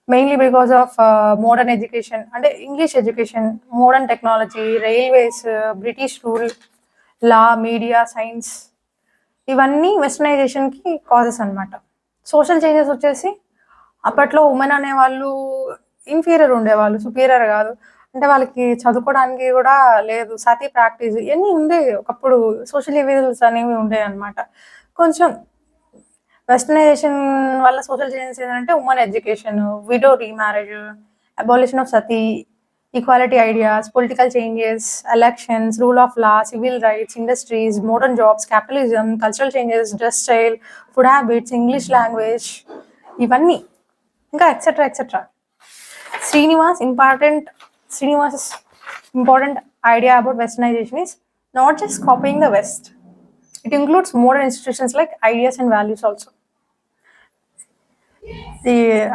Mainly because of modern education, అంటే English education, modern technology, railways, British rule, law, media, science, ఇవన్నీ వెస్టర్నైజేషన్కి causes అనమాట. Social changes వచ్చేసి అప్పట్లో women అనేవాళ్ళు inferior ఉండేవాళ్ళు, superior కాదు. అంటే వాళ్ళకి చదువుకోవడానికి కూడా లేదు. సతీ ప్రాక్టీస్ ఇవన్నీ ఉండేవి ఒకప్పుడు. సోషల్ ఈవిల్స్ అనేవి ఉండేవి అనమాట. కొంచెం వెస్టర్నైజేషన్ వల్ల సోషల్ చేంజెస్ ఏంటంటే women education, widow remarriage, abolition of Sati, equality ideas, political changes, elections, rule of law, civil rights, industries, modern jobs, capitalism, cultural changes, dress style, food habits, English language, ఇవన్నీ ఇంకా etcetera etcetera. Srinivas' important idea about westernization is not just copying the West. It includes modern institutions like ideas and values also.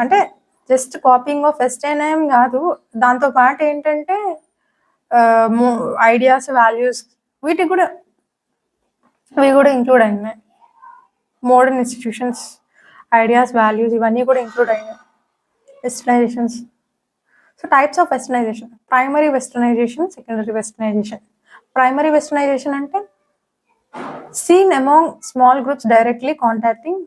అంటే just copying of western ఏం కాదు, దాంతో పాటు ఏంటంటే ideas, values ఇవి కూడా ఇంక్లూడ్ అయినాయి. మోడర్న్ ఇన్స్టిట్యూషన్స్, ఐడియాస్, వాల్యూస్ ఇవన్నీ కూడా ఇంక్లూడ్ అయినాయి వెస్టర్నైజేషన్స్. So types of westernization: primary westernization, secondary westernization. Primary westernization అంటే seen among small groups directly contacting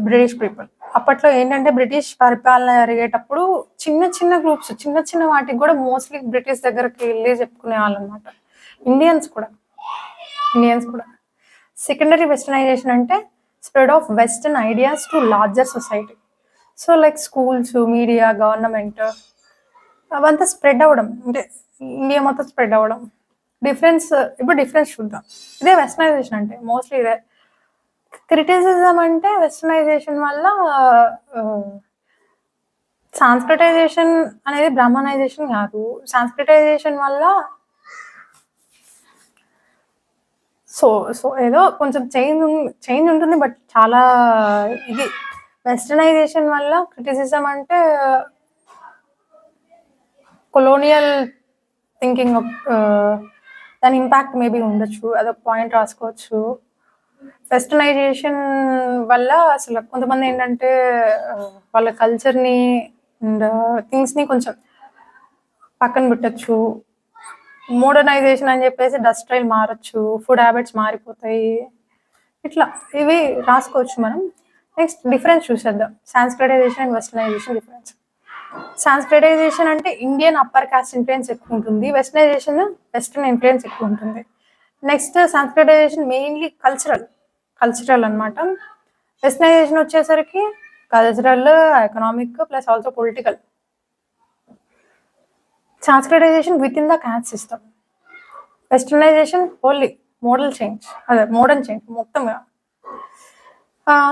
British people. అప్పట్లో ఏంటంటే బ్రిటిష్ పరిపాలన జరిగేటప్పుడు చిన్న గ్రూప్స్, చిన్న వాటికి కూడా మోస్ట్లీ బ్రిటిష్ దగ్గరికి వెళ్ళి చెప్పుకునే వాళ్ళు అనమాట. ఇండియన్స్ కూడా. సెకండరీ వెస్టర్నైజేషన్ అంటే spread of western ideas to larger society. So like schools, media, government అవంతా స్ప్రెడ్ అవ్వడం, అంటే ఇండియా మొత్తం స్ప్రెడ్ అవ్వడం. ఇప్పుడు డిఫరెన్స్ చూద్దాం. ఇదే వెస్టర్నైజేషన్ అంటే మోస్ట్లీ ఇదే. క్రిటిసిజం అంటే వెస్టర్నైజేషన్ వల్ల సాంస్క్రిటైజేషన్ అనేది బ్రాహ్మణైజేషన్ కాదు. సాంస్క్రిటైజేషన్ వల్ల సో సో ఏదో కొంచెం చేంజ్ ఉంటుంది, బట్ చాలా ఇది. వెస్టర్నైజేషన్ వల్ల క్రిటిసిజం అంటే కొలోనియల్ థింకింగ్, దాని ఇంపాక్ట్ మేబీ ఉండొచ్చు, అదొక పాయింట్ రాసుకోవచ్చు. వెస్టర్నైజేషన్ వల్ల అసలు కొంతమంది ఏంటంటే వాళ్ళ కల్చర్ని అండ్ థింగ్స్ని కొంచెం పక్కన పెట్టచ్చు. మోడర్నైజేషన్ అని చెప్పేసి డస్ట్ స్టైల్ మారచ్చు, ఫుడ్ హ్యాబిట్స్ మారిపోతాయి. ఇట్లా ఇవి రాసుకోవచ్చు మనం. నెక్స్ట్ డిఫరెన్స్ చూసేద్దాం, Sanskritisation and westernisation difference. Sanskritisation అంటే ఇండియన్ అప్పర్ కాస్ట్ ఇన్ఫ్లుయెన్స్ ఎక్కువ ఉంటుంది, వెస్టర్నైజేషన్ వెస్టర్న్ ఇన్ఫ్లుయెన్స్ ఎక్కువ ఉంటుంది. నెక్స్ట్ సాంస్క్రిటైజేషన్ మెయిన్లీ కల్చరల్ అనమాట. వెస్టర్నైజేషన్ వచ్చేసరికి cultural, economic plus also political. Sanskritisation with in the caste system. Westernisation only modern change మొత్తంగా.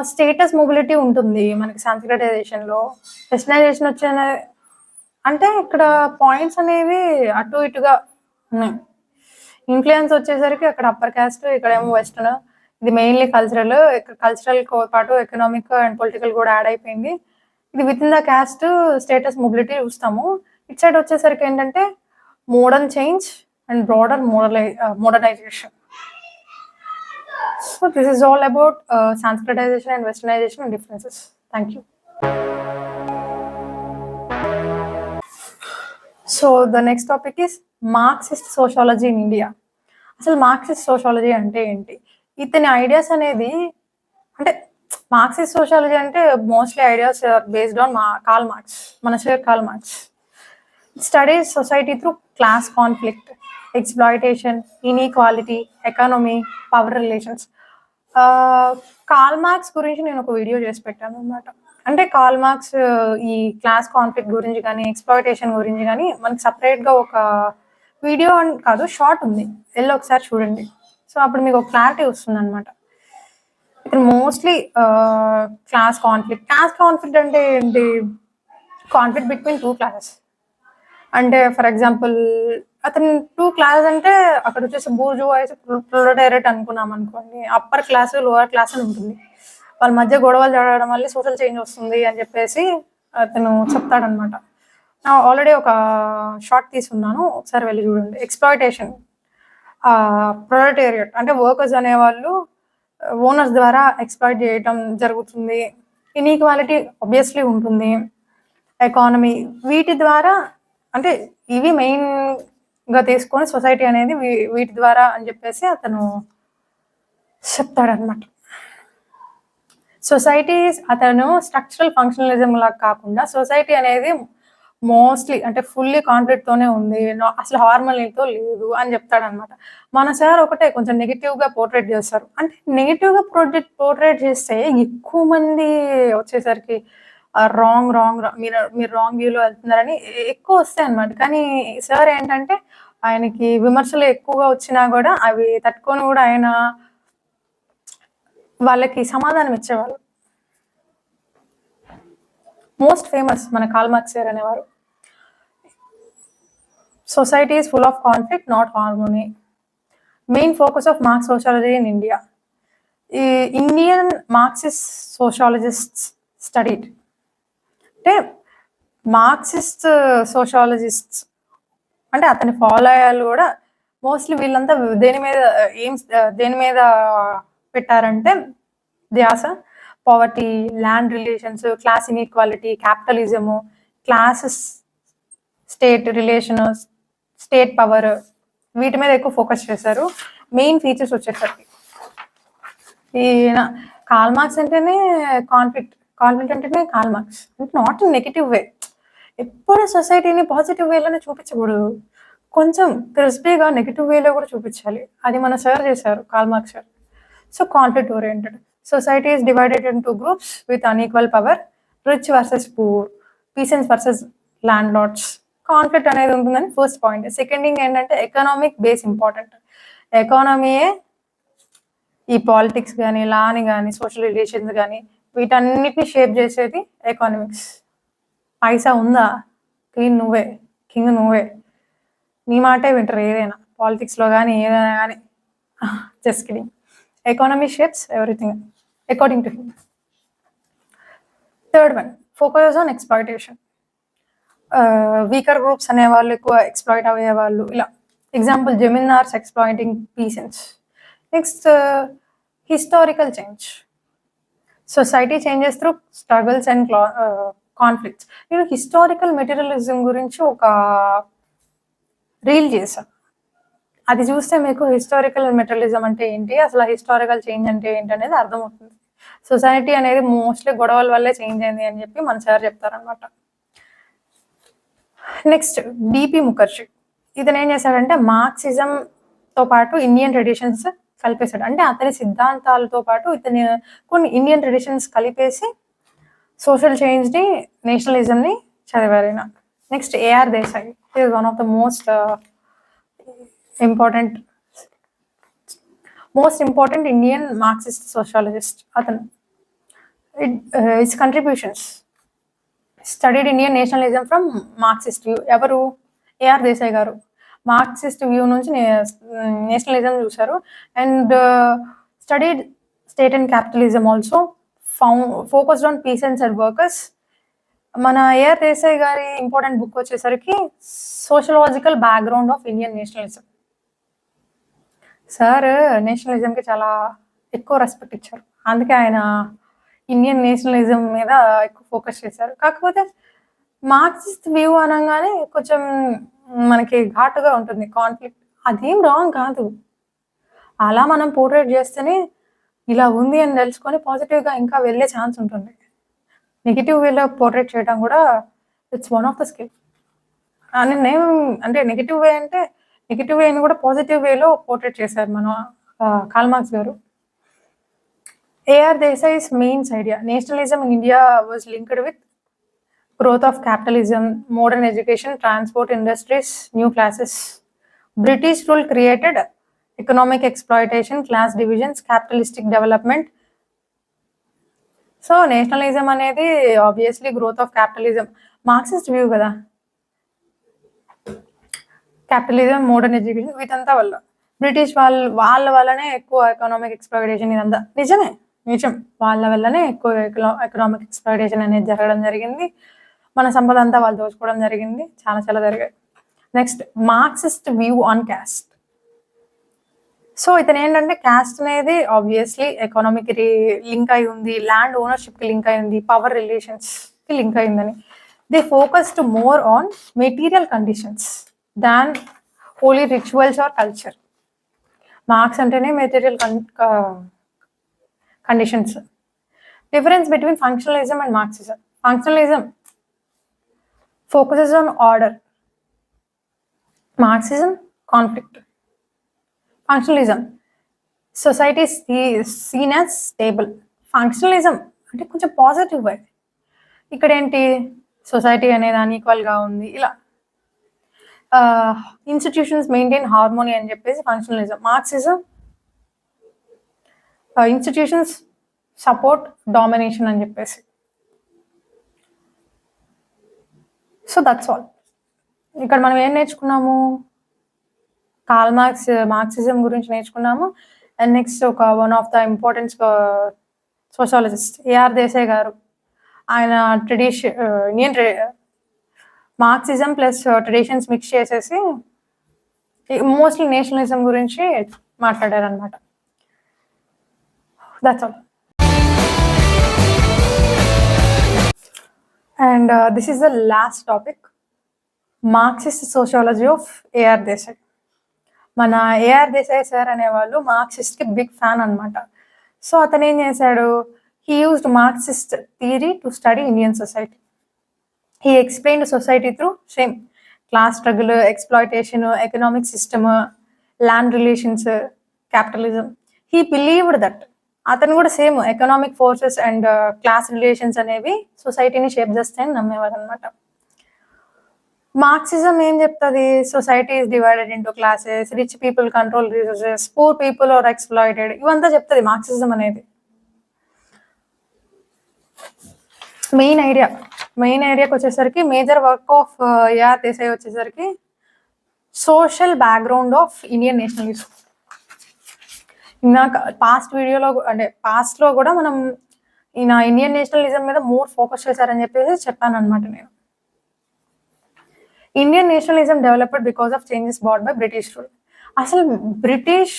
Status mobility ఉంటుంది మనకి సాంస్క్రిటైజేషన్లో. వెస్టర్నైజేషన్ అంటే ఇక్కడ పాయింట్స్ అనేవి అటు ఇటుగా ఉన్నాయి. ఇన్ఫ్లుయెన్స్ వచ్చేసరికి అక్కడ అప్పర్ క్యాస్ట్, ఇక్కడేమో వెస్టర్న్. ఇది మెయిన్లీ కల్చరల్, ఇక్కడ కల్చరల్తో పాటు ఎకనామిక్ అండ్ పొలిటికల్ కూడా యాడ్ అయిపోయింది. ఇది with in the caste status mobility చూస్తాము. ఇట్ సైడ్ వచ్చేసరికి ఏంటంటే modern change and broader modernisation. So this is all about Sanskritization and Westernization differences. Thank you. So the next topic is Marxist sociology in India. అసలు Marxist sociology అంటే ఏంటి? ఇతని ideas అనేది, అంటే Marxist sociology అంటే mostly ideas based on Karl Marx, మన sir Karl Marx. Studies society through class conflict, exploitation, inequality, economy, power relations. Karl Marx గురించి నేను ఒక వీడియో చేసి పెట్టాను అనమాట. అంటే కార్ల్ మార్క్స్ ఈ క్లాస్ కాన్ఫ్లిక్ట్ గురించి కానీ ఎక్స్ప్లాయిటేషన్ గురించి కానీ మనకి సపరేట్గా ఒక వీడియో కాదు, షార్ట్ ఉంది, వెళ్ళి ఒకసారి చూడండి. సో అప్పుడు మీకు ఒక క్లారిటీ వస్తుంది అనమాట. ఇక్కడ మోస్ట్లీ క్లాస్ కాన్ఫ్లిక్ట్ అంటే ఏంటి? Conflict between two classes. అంటే ఫర్ ఎగ్జాంపుల్ అతను టూ క్లాసెస్ అంటే అక్కడ వచ్చేసి బూర్జువాయిస్, ప్రొలెటారియట్ అనుకున్నాం అనుకోండి. అప్పర్ క్లాస్, లోవర్ క్లాస్ అని ఉంటుంది. వాళ్ళ మధ్య గొడవలు జరగడం వల్ల సోషల్ చేంజ్ వస్తుంది అని చెప్పేసి అతను చెప్తాడనమాట. ఆల్రెడీ ఒక షార్ట్ తీసుకున్నాను, ఒకసారి వెళ్ళి చూడండి. ఎక్స్ప్లాయిటేషన్, ప్రొలెటారియట్ అంటే వర్కర్స్ అనేవాళ్ళు ఓనర్స్ ద్వారా ఎక్స్ప్లాయిట్ చేయడం జరుగుతుంది. ఇన్ఈక్వాలిటీ ఆబ్వియస్లీ ఉంటుంది. ఎకానమీ, వీటి ద్వారా, అంటే ఇవి మెయిన్గా తీసుకొని సొసైటీ అనేది వీటి ద్వారా అని చెప్పేసి అతను చెప్తాడనమాట. అతను స్ట్రక్చరల్ ఫంక్షనలిజం లాగా కాకుండా సొసైటీ అనేది మోస్ట్లీ అంటే ఫుల్లీ కాన్ఫ్లిక్ట్తోనే ఉంది, అసలు హార్మోనీతో లేదు అని చెప్తాడనమాట. మన సార్ ఒకటే కొంచెం నెగిటివ్గా పోర్ట్రేట్ చేస్తారు. అంటే నెగిటివ్గా పోర్ట్రేట్ చేస్తే ఎక్కువ మంది వచ్చేసరికి రాంగ్ మీరు రాంగ్ వ్యూలో వెళ్తున్నారని ఎక్కువ వస్తాయి అనమాట. కానీ సార్ ఏంటంటే ఆయనకి విమర్శలు ఎక్కువగా వచ్చినా కూడా అవి తట్టుకొని కూడా ఆయన వాళ్ళకి సమాధానం ఇచ్చేవాళ్ళు. మోస్ట్ ఫేమస్ మన కార్ల్ మార్క్స్ సార్ అనేవారు. Society is full of conflict, not harmony. Main focus of marks sociology in India. ఈ ఇండియన్ మార్క్సిస్ట్ సోషాలజిస్ట్స్ స్టడీడ్, అంటే మార్క్సిస్ట్ సోషాలజిస్ట్స్ అంటే అతని ఫాలో అయ్యాలు కూడా మోస్ట్లీ వీళ్ళంతా దేని మీద పెట్టారంటే ధ్యాస poverty, land relations, class inequality, capitalism, classes, state relation, state power, వీటి మీద ఎక్కువ ఫోకస్ చేశారు. మెయిన్ ఫీచర్స్ వచ్చేసరికి ఈయన కార్ల్ మార్క్స్ అంటేనే కాన్ఫ్లిక్ట్ అంటేనే కార్ల్ మార్క్స్, అంటే నాట్ ఇన్ నెగిటివ్ వే. ఎప్పుడు సొసైటీని పాజిటివ్ వేలోనే చూపించకూడదు, కొంచెం క్రిస్పీగా నెగిటివ్ వేలో కూడా చూపించాలి. అది మన సార్ చేశారు, Karl Marx sir. So conflict oriented. Society is divided into groups with unequal power. Rich versus poor, peasants versus landlords, conflict అనేది ఉంటుందని ఫస్ట్ పాయింట్. సెకండ్ థింగ్ ఏంటంటే ఎకనామిక్ బేస్ ఇంపార్టెంట్. ఎకానమీయే ఈ పాలిటిక్స్ కానీ, లాని కానీ, social relations కానీ వీటన్నిటిని shape చేసేది ఎకానమిక్స్. పైసా ఉందా, క్వీన్ నువ్వే, కింగ్ నువ్వే, నీ మాటే వింటారు ఏదైనా, పాలిటిక్స్లో కానీ ఏదైనా కానీ. Just kidding. Economy shapes everything according to him. Third one, focus on exploitation. Weaker groups అనేవాళ్ళు ఎక్కువ ఎక్స్ప్లాయిట్ అయ్యేవాళ్ళు. ఇలా example zamindars exploiting peasants. Next, historical change. Society changes through struggles and conflicts. నేను హిస్టారికల్ మెటీరియలిజం గురించి ఒక రీల్ చేశాను. అది చూస్తే మీకు హిస్టారికల్ మెటీరియలిజం అంటే ఏంటి, అసలు హిస్టారికల్ చేంజ్ అంటే ఏంటి అనేది అర్థమవుతుంది. సొసైటీ అనేది మోస్ట్లీ గొడవల వల్లే చేంజ్ అయింది అని చెప్పి మన సార్ చెప్తారనమాట. Next, DP Mukherjee. ఇతను ఏం చేశాడంటే మార్క్సిజంతో పాటు ఇండియన్ ట్రెడిషన్స్ కలిపేశాడు. అంటే అతని సిద్ధాంతాలతో పాటు ఇతని కొన్ని ఇండియన్ ట్రెడిషన్స్ కలిపేసి సోషల్ చేంజ్ని, నేషనలిజంని చదివారు ఆయన. Next, A R Desai. Is one of the most important Indian Marxist sociologist. అతను his contributions studied Indian nationalism from Marxist view. ఎవరు? ఏఆర్ దేశాయ్ గారు మార్క్సిస్ట్ వ్యూ నుంచి నేషనలిజం చూశారు. And studied state and capitalism also, focused on peasants and workers. మన AR Desai గారి important book వచ్చేసరికి sociological background of Indian nationalism. Sir నేషనలిజంకి చాలా ఎక్కువ రెస్పెక్ట్ ఇచ్చారు, అందుకే ఆయన ఇండియన్ నేషనలిజం మీద ఎక్కువ ఫోకస్ చేశారు. కాకపోతే మార్క్సిస్ట్ వ్యూ అనగానే కొంచెం మనకి ఘాటుగా ఉంటుంది, కాన్ఫ్లిక్ట్. అదేం రాంగ్ కాదు, అలా మనం పోర్ట్రేట్ చేస్తేనే ఇలా ఉంది అని తెలుసుకొని పాజిటివ్గా ఇంకా వెళ్ళే ఛాన్స్ ఉంటుంది. నెగిటివ్ వేలో పోర్ట్రేట్ చేయడం కూడా it's one of the skill. నేను అంటే నెగిటివ్ వే అంటే నెగిటివ్ వేని కూడా పాజిటివ్ వేలో పోర్ట్రేట్ చేశారు మన కార్ల్ మార్క్స్ గారు. A R Desai's mains idea, nationalism in India was linked with growth of capitalism, modern education, transport industries, new classes. British rule created economic exploitation, class divisions, capitalistic development. So nationalism అనేది obviously growth of capitalism, Marxist view కదా. Capitalism, modern education వీటంతా వల్ల British వాళ్ళ వల్లనే ఎక్కువ economic exploitation, ఇదంతా నిజం, వాళ్ళ వల్లనే ఎక్కువ ఎకనామిక్ ఎక్స్ప్లాయిటేషన్ అనేది జరగడం జరిగింది. మన సంపద అంతా వాళ్ళు దోచుకోవడం జరిగింది, చాలా జరిగాయి. Next, Marxist view on caste. So ఇతను ఏంటంటే క్యాస్ట్ అనేది ఆబ్వియస్లీ ఎకానమీకి లింక్ అయి ఉంది, ల్యాండ్ ఓనర్షిప్కి లింక్ అయి ఉంది, పవర్ రిలేషన్స్కి లింక్ అయిందని. They focused more on material conditions than only rituals or culture. Marx అంటేనే material conditions. Difference between functionalism and Marxism. Functionalism focuses on order, Marxism conflict. Functionalism, society is seen as stable. Functionalism అంటే కొంచెం positive way. ఇక్కడ ఏంటి, society అనేది అన్ఈక్వల్గా ఉంది, ఇలా institutions maintain harmony అని చెప్పేసి functionalism. Marxism institutions support domination అని చెప్పేసి. So that's all. ఇక్కడ మనం ఏం నేర్చుకున్నాము, కార్ల్ మార్క్సిజం గురించి నేర్చుకున్నాము. అండ్ నెక్స్ట్ ఒక one of the important sociologist AR Desai గారు, ఆయన Indian Marxism plus traditions mix చేసేసి మోస్ట్లీ నేషనలిజం గురించి మాట్లాడారు అనమాట. That's all. And this is the last topic, Marxist sociology of AR Desai. మన ఏఆర్ దేశాయ్ సార్ అనేవాళ్ళు మార్క్సిస్ట్కి బిగ్ ఫ్యాన్ అనమాట. సో అతను ఏం చేశాడు, he used Marxist theory to study Indian society. He explained society through same class struggle, exploitation, economic system, land relations, capitalism. He believed that అతను కూడా same economic forces and class relations అనేవి సొసైటీని shape చేస్తాయని నమ్మేవారు అనమాట. Marxism ఏం చెప్తుంది? Society is divided into classes, rich people control resources, poor people are exploited, ఇవంతా చెప్తుంది మార్క్సిజం అనేది. మెయిన్ ఐడియాకి వచ్చేసరికి మేజర్ వర్క్ ఆఫ్ దేశాయ్ వచ్చేసరికి social background of Indian nationalism. ఇందాక పాస్ట్లో కూడా మనం ఈయన ఇండియన్ నేషనలిజం మీద మోర్ ఫోకస్ చేశారని చెప్పేసి చెప్పాను అనమాట నేను. Indian nationalism developed because of changes bat by British rule. అసలు బ్రిటిష్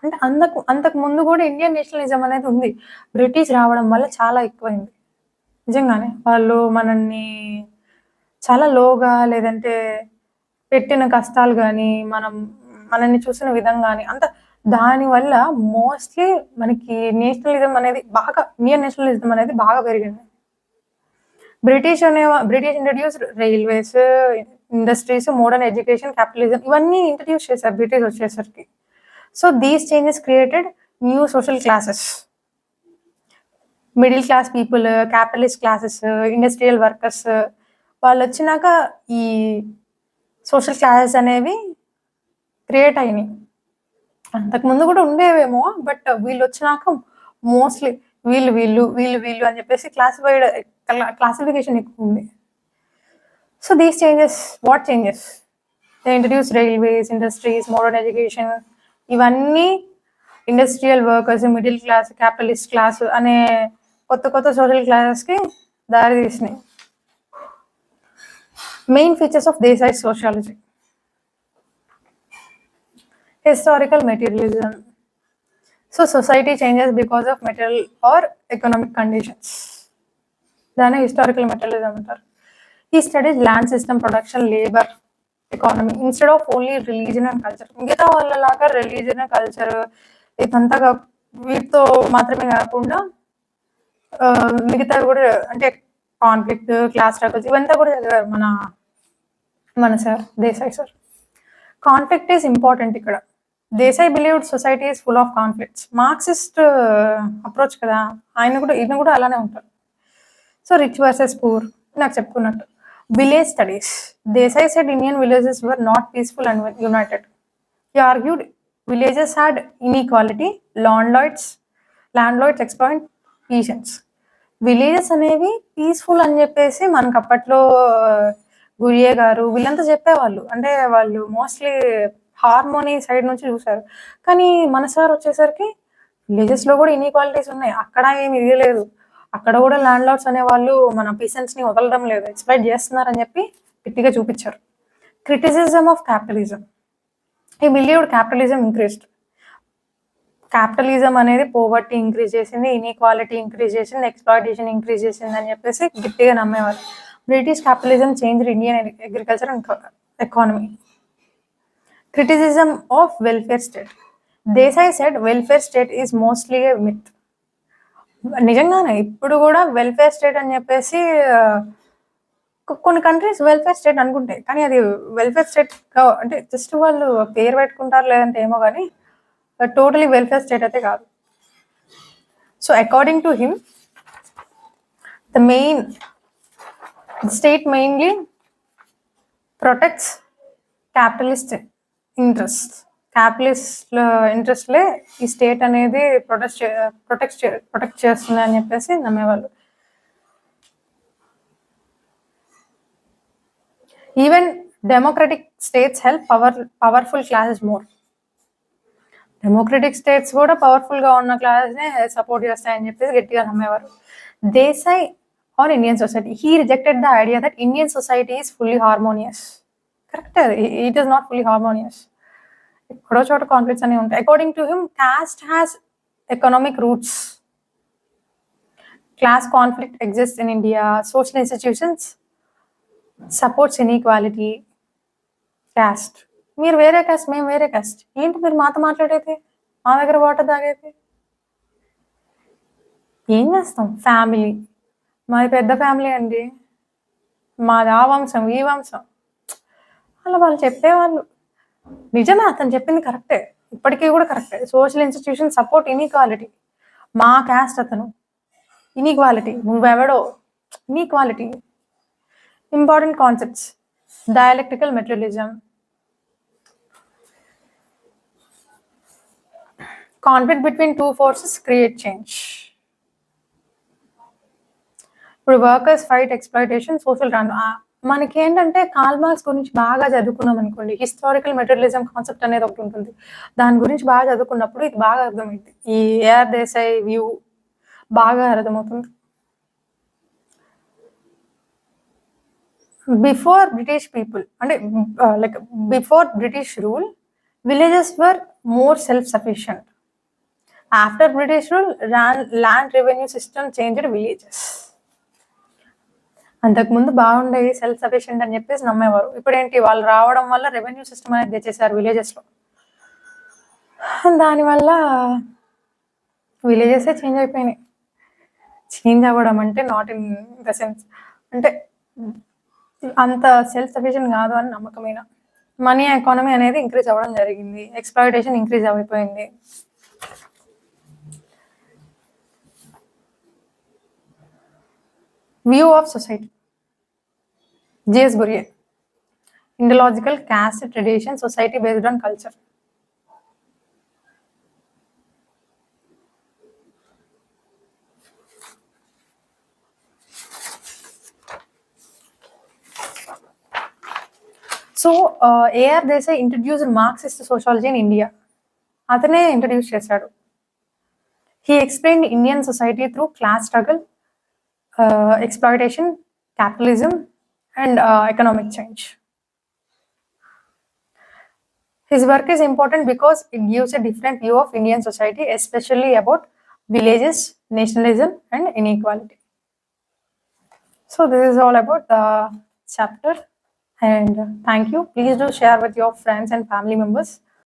అంటే అంతకు ముందు కూడా ఇండియన్ నేషనలిజం అనేది ఉంది. బ్రిటిష్ రావడం వల్ల చాలా ఎక్కువైంది. నిజంగానే వాళ్ళు చాలా లోగా, లేదంటే పెట్టిన కష్టాలు కానీ, మనల్ని చూసిన విధం కానీ దానివల్ల మోస్ట్లీ మనకి ఇండియన్ నేషనలిజం అనేది బాగా పెరిగింది. British introduce railways, industries, modern education, capitalism ఇవన్నీ ఇంట్రడ్యూస్ చేశారు బ్రిటిష్ వచ్చేసరికి. So these changes created new social classes, middle class people, capitalist classes, industrial workers. వాళ్ళు వచ్చినాక ఈ సోషల్ క్లాసెస్ అనేవి క్రియేట్ అయినాయి. అంతకుముందు కూడా ఉండేవేమో, బట్ వీళ్ళు వచ్చినాక మోస్ట్లీ వీళ్ళు వీళ్ళు వీళ్ళు వీళ్ళు అని చెప్పేసి క్లాసిఫికేషన్ ఎక్కువ ఉంది. So these changes, what changes? They introduce railways, industries, modern education, ఇవన్నీ industrial workers, middle class, capitalist class అనే కొత్త సోషల్ క్లాసెస్కి దారి తీసినాయి. Main features of Desai sociology: historical materialism. So society changes because of material or economic conditions. దాన్ని historical materialism అంటారు. He studies land system, production, labor, economy instead of only religion and culture. మిగతా వాళ్ళలాగా religion, culture ఇదంతా వీటితో మాత్రమే కాకుండా మిగతా కూడా అంటే కాన్ఫ్లిక్ట్, క్లాస్ స్ట్రగుల్స్ ఇవంతా కూడా చదివారు మన sir Desai sir. Conflict is important ఇక్కడ. Desai believed society is full of conflicts. Marxist approach కదా, ఈయన కూడా అలానే ఉంటారు. సో రిచ్ వర్సెస్ పూర్ నాకు చెప్పుకున్నట్టు. Village studies: Desai said Indian villages were not peaceful and united. He argued villages had inequality, landlords exploit peasants. Villages అనేవి peaceful అని చెప్పేసి మనకు అప్పట్లో గురియే గారు వీళ్ళంతా చెప్పేవాళ్ళు. అంటే వాళ్ళు మోస్ట్లీ హార్మోనీ సైడ్ నుంచి చూశారు. కానీ మన సార్ వచ్చేసరికి విలేజెస్లో కూడా ఇన్ఈక్వాలిటీస్ ఉన్నాయి, అక్కడ ఏమి ఇది లేదు, అక్కడ కూడా ల్యాండ్ లార్డ్స్ అనేవాళ్ళు మన పీసెంట్స్ని వదలడం లేదు, ఎక్స్‌ప్లాయిట్ చేస్తున్నారని చెప్పి గట్టిగా చూపించారు. Criticism of capitalism: he believed capitalism increased. Capitalism అనేది పోవర్టీ ఇంక్రీజ్ చేసింది, ఇన్ఈక్వాలిటీ ఇంక్రీజ్ చేసింది, ఎక్స్‌ప్లాయిటేషన్ ఇంక్రీజ్ చేసింది అని చెప్పేసి గట్టిగా నమ్మేవారు. British capitalism changed Indian agriculture and economy. Criticism of welfare state: Desai said welfare state is mostly a myth. నిజంగానే ఇప్పుడు కూడా వెల్ఫేర్ స్టేట్ అని చెప్పేసి కొన్ని కంట్రీస్ వెల్ఫేర్ స్టేట్ అనుకుంటాయి, కానీ అది వెల్ఫేర్ స్టేట్ అంటే జస్ట్ వాళ్ళు పేరు పెట్టుకుంటారు లేదంటే ఏమో, కానీ టోటలీ వెల్ఫేర్ స్టేట్ అయితే కాదు. So according to him the state mainly protects capitalist ఇంట్రెస్ట్లే ఈ స్టేట్ అనేది ప్రొటెక్ట్ చేస్తుంది అని చెప్పేసి నమ్మేవాళ్ళు. Even democratic states help powerful classes more. Democratic states కూడా పవర్ఫుల్గా ఉన్న క్లాసెస్నే సపోర్ట్ చేస్తాయని చెప్పేసి గట్టిగా నమ్మేవారు. Desai on Indian society: he rejected the idea that Indian society is fully harmonious. Correct, it is not fully harmonious, ఎక్కడో చోట కాన్ఫ్లిక్ట్స్ అనేవి ఉంటాయి. According to him caste has economic roots. Class conflict exists in India. Social institutions supports inequality. Caste: మీరు వేరే cost, మేము వేరే cost, ఏంటి మీరు మాతో మాట్లాడేది, మా దగ్గర వాటర్ తాగేది, ఏం చేస్తాం? ఫ్యామిలీ మాది పెద్ద ఫ్యామిలీ అండి, మాది ఆ వంశం ఈ వంశం అలా వాళ్ళు చెప్పేవాళ్ళు. నిజమే, అతను చెప్పింది కరెక్టే, ఇప్పటికీ కూడా కరెక్టే. Social institution support inequality. మా క్యాస్ట్ అతను, ఇన్ఈక్వాలిటీ, నువ్వెవడో, inequality. Important concepts: dialectical materialism, conflict between two forces create change. ఇప్పుడు వర్కర్స్ ఫైట్ ఎక్స్‌ప్లాయిటేషన్, సోషల్ మనకి ఏంటంటే కార్ల్ మార్క్స్ గురించి బాగా చదువుకున్నాం అనుకోండి, హిస్టారికల్ మెటీరియలిజం కాన్సెప్ట్ అనేది ఒకటి ఉంటుంది. దాని గురించి బాగా చదువుకున్నప్పుడు ఇది బాగా అర్థమైంది. ఈ ఏఆర్ దేశాయ్ వ్యూ బాగా అర్థమవుతుంది. బిఫోర్ బ్రిటిష్ పీపుల్ అంటే like before British rule villages were more self sufficient. After British rule land revenue system changed villages. అంతకుముందు బాగుండేది, సెల్ఫ్ సఫిషియంట్ అని చెప్పేసి నమ్మేవారు. ఇప్పుడేంటి, వాళ్ళు రావడం వల్ల రెవెన్యూ సిస్టమ్ అనేది తెచ్చేసారు విలేజెస్లో. దానివల్ల విలేజెసే చేంజ్ అయిపోయినాయి. చేంజ్ అవ్వడం అంటే నాట్ ఇన్ ద సెన్స్ అంటే అంత సెల్ఫ్ సఫిషియంట్ కాదు అని నమ్మకమైన. మనీ ఎకానమీ అనేది ఇంక్రీజ్ అవ్వడం జరిగింది, ఎక్స్‌ప్లాయిటేషన్ ఇంక్రీజ్ అయిపోయింది. View of society: J.S. Burrier, Indological caste tradition, society based on culture. So A.R. Desai introduced Marxist sociology in India. అతనే ఇంట్రడ్యూస్ చేశాడు. He explained Indian society through class struggle, exploitation, capitalism, and economic change. His work is important because it gives a different view of Indian society, especially about villages, nationalism, and inequality. So this is all about the chapter, and thank you. Please do share with your friends and family members.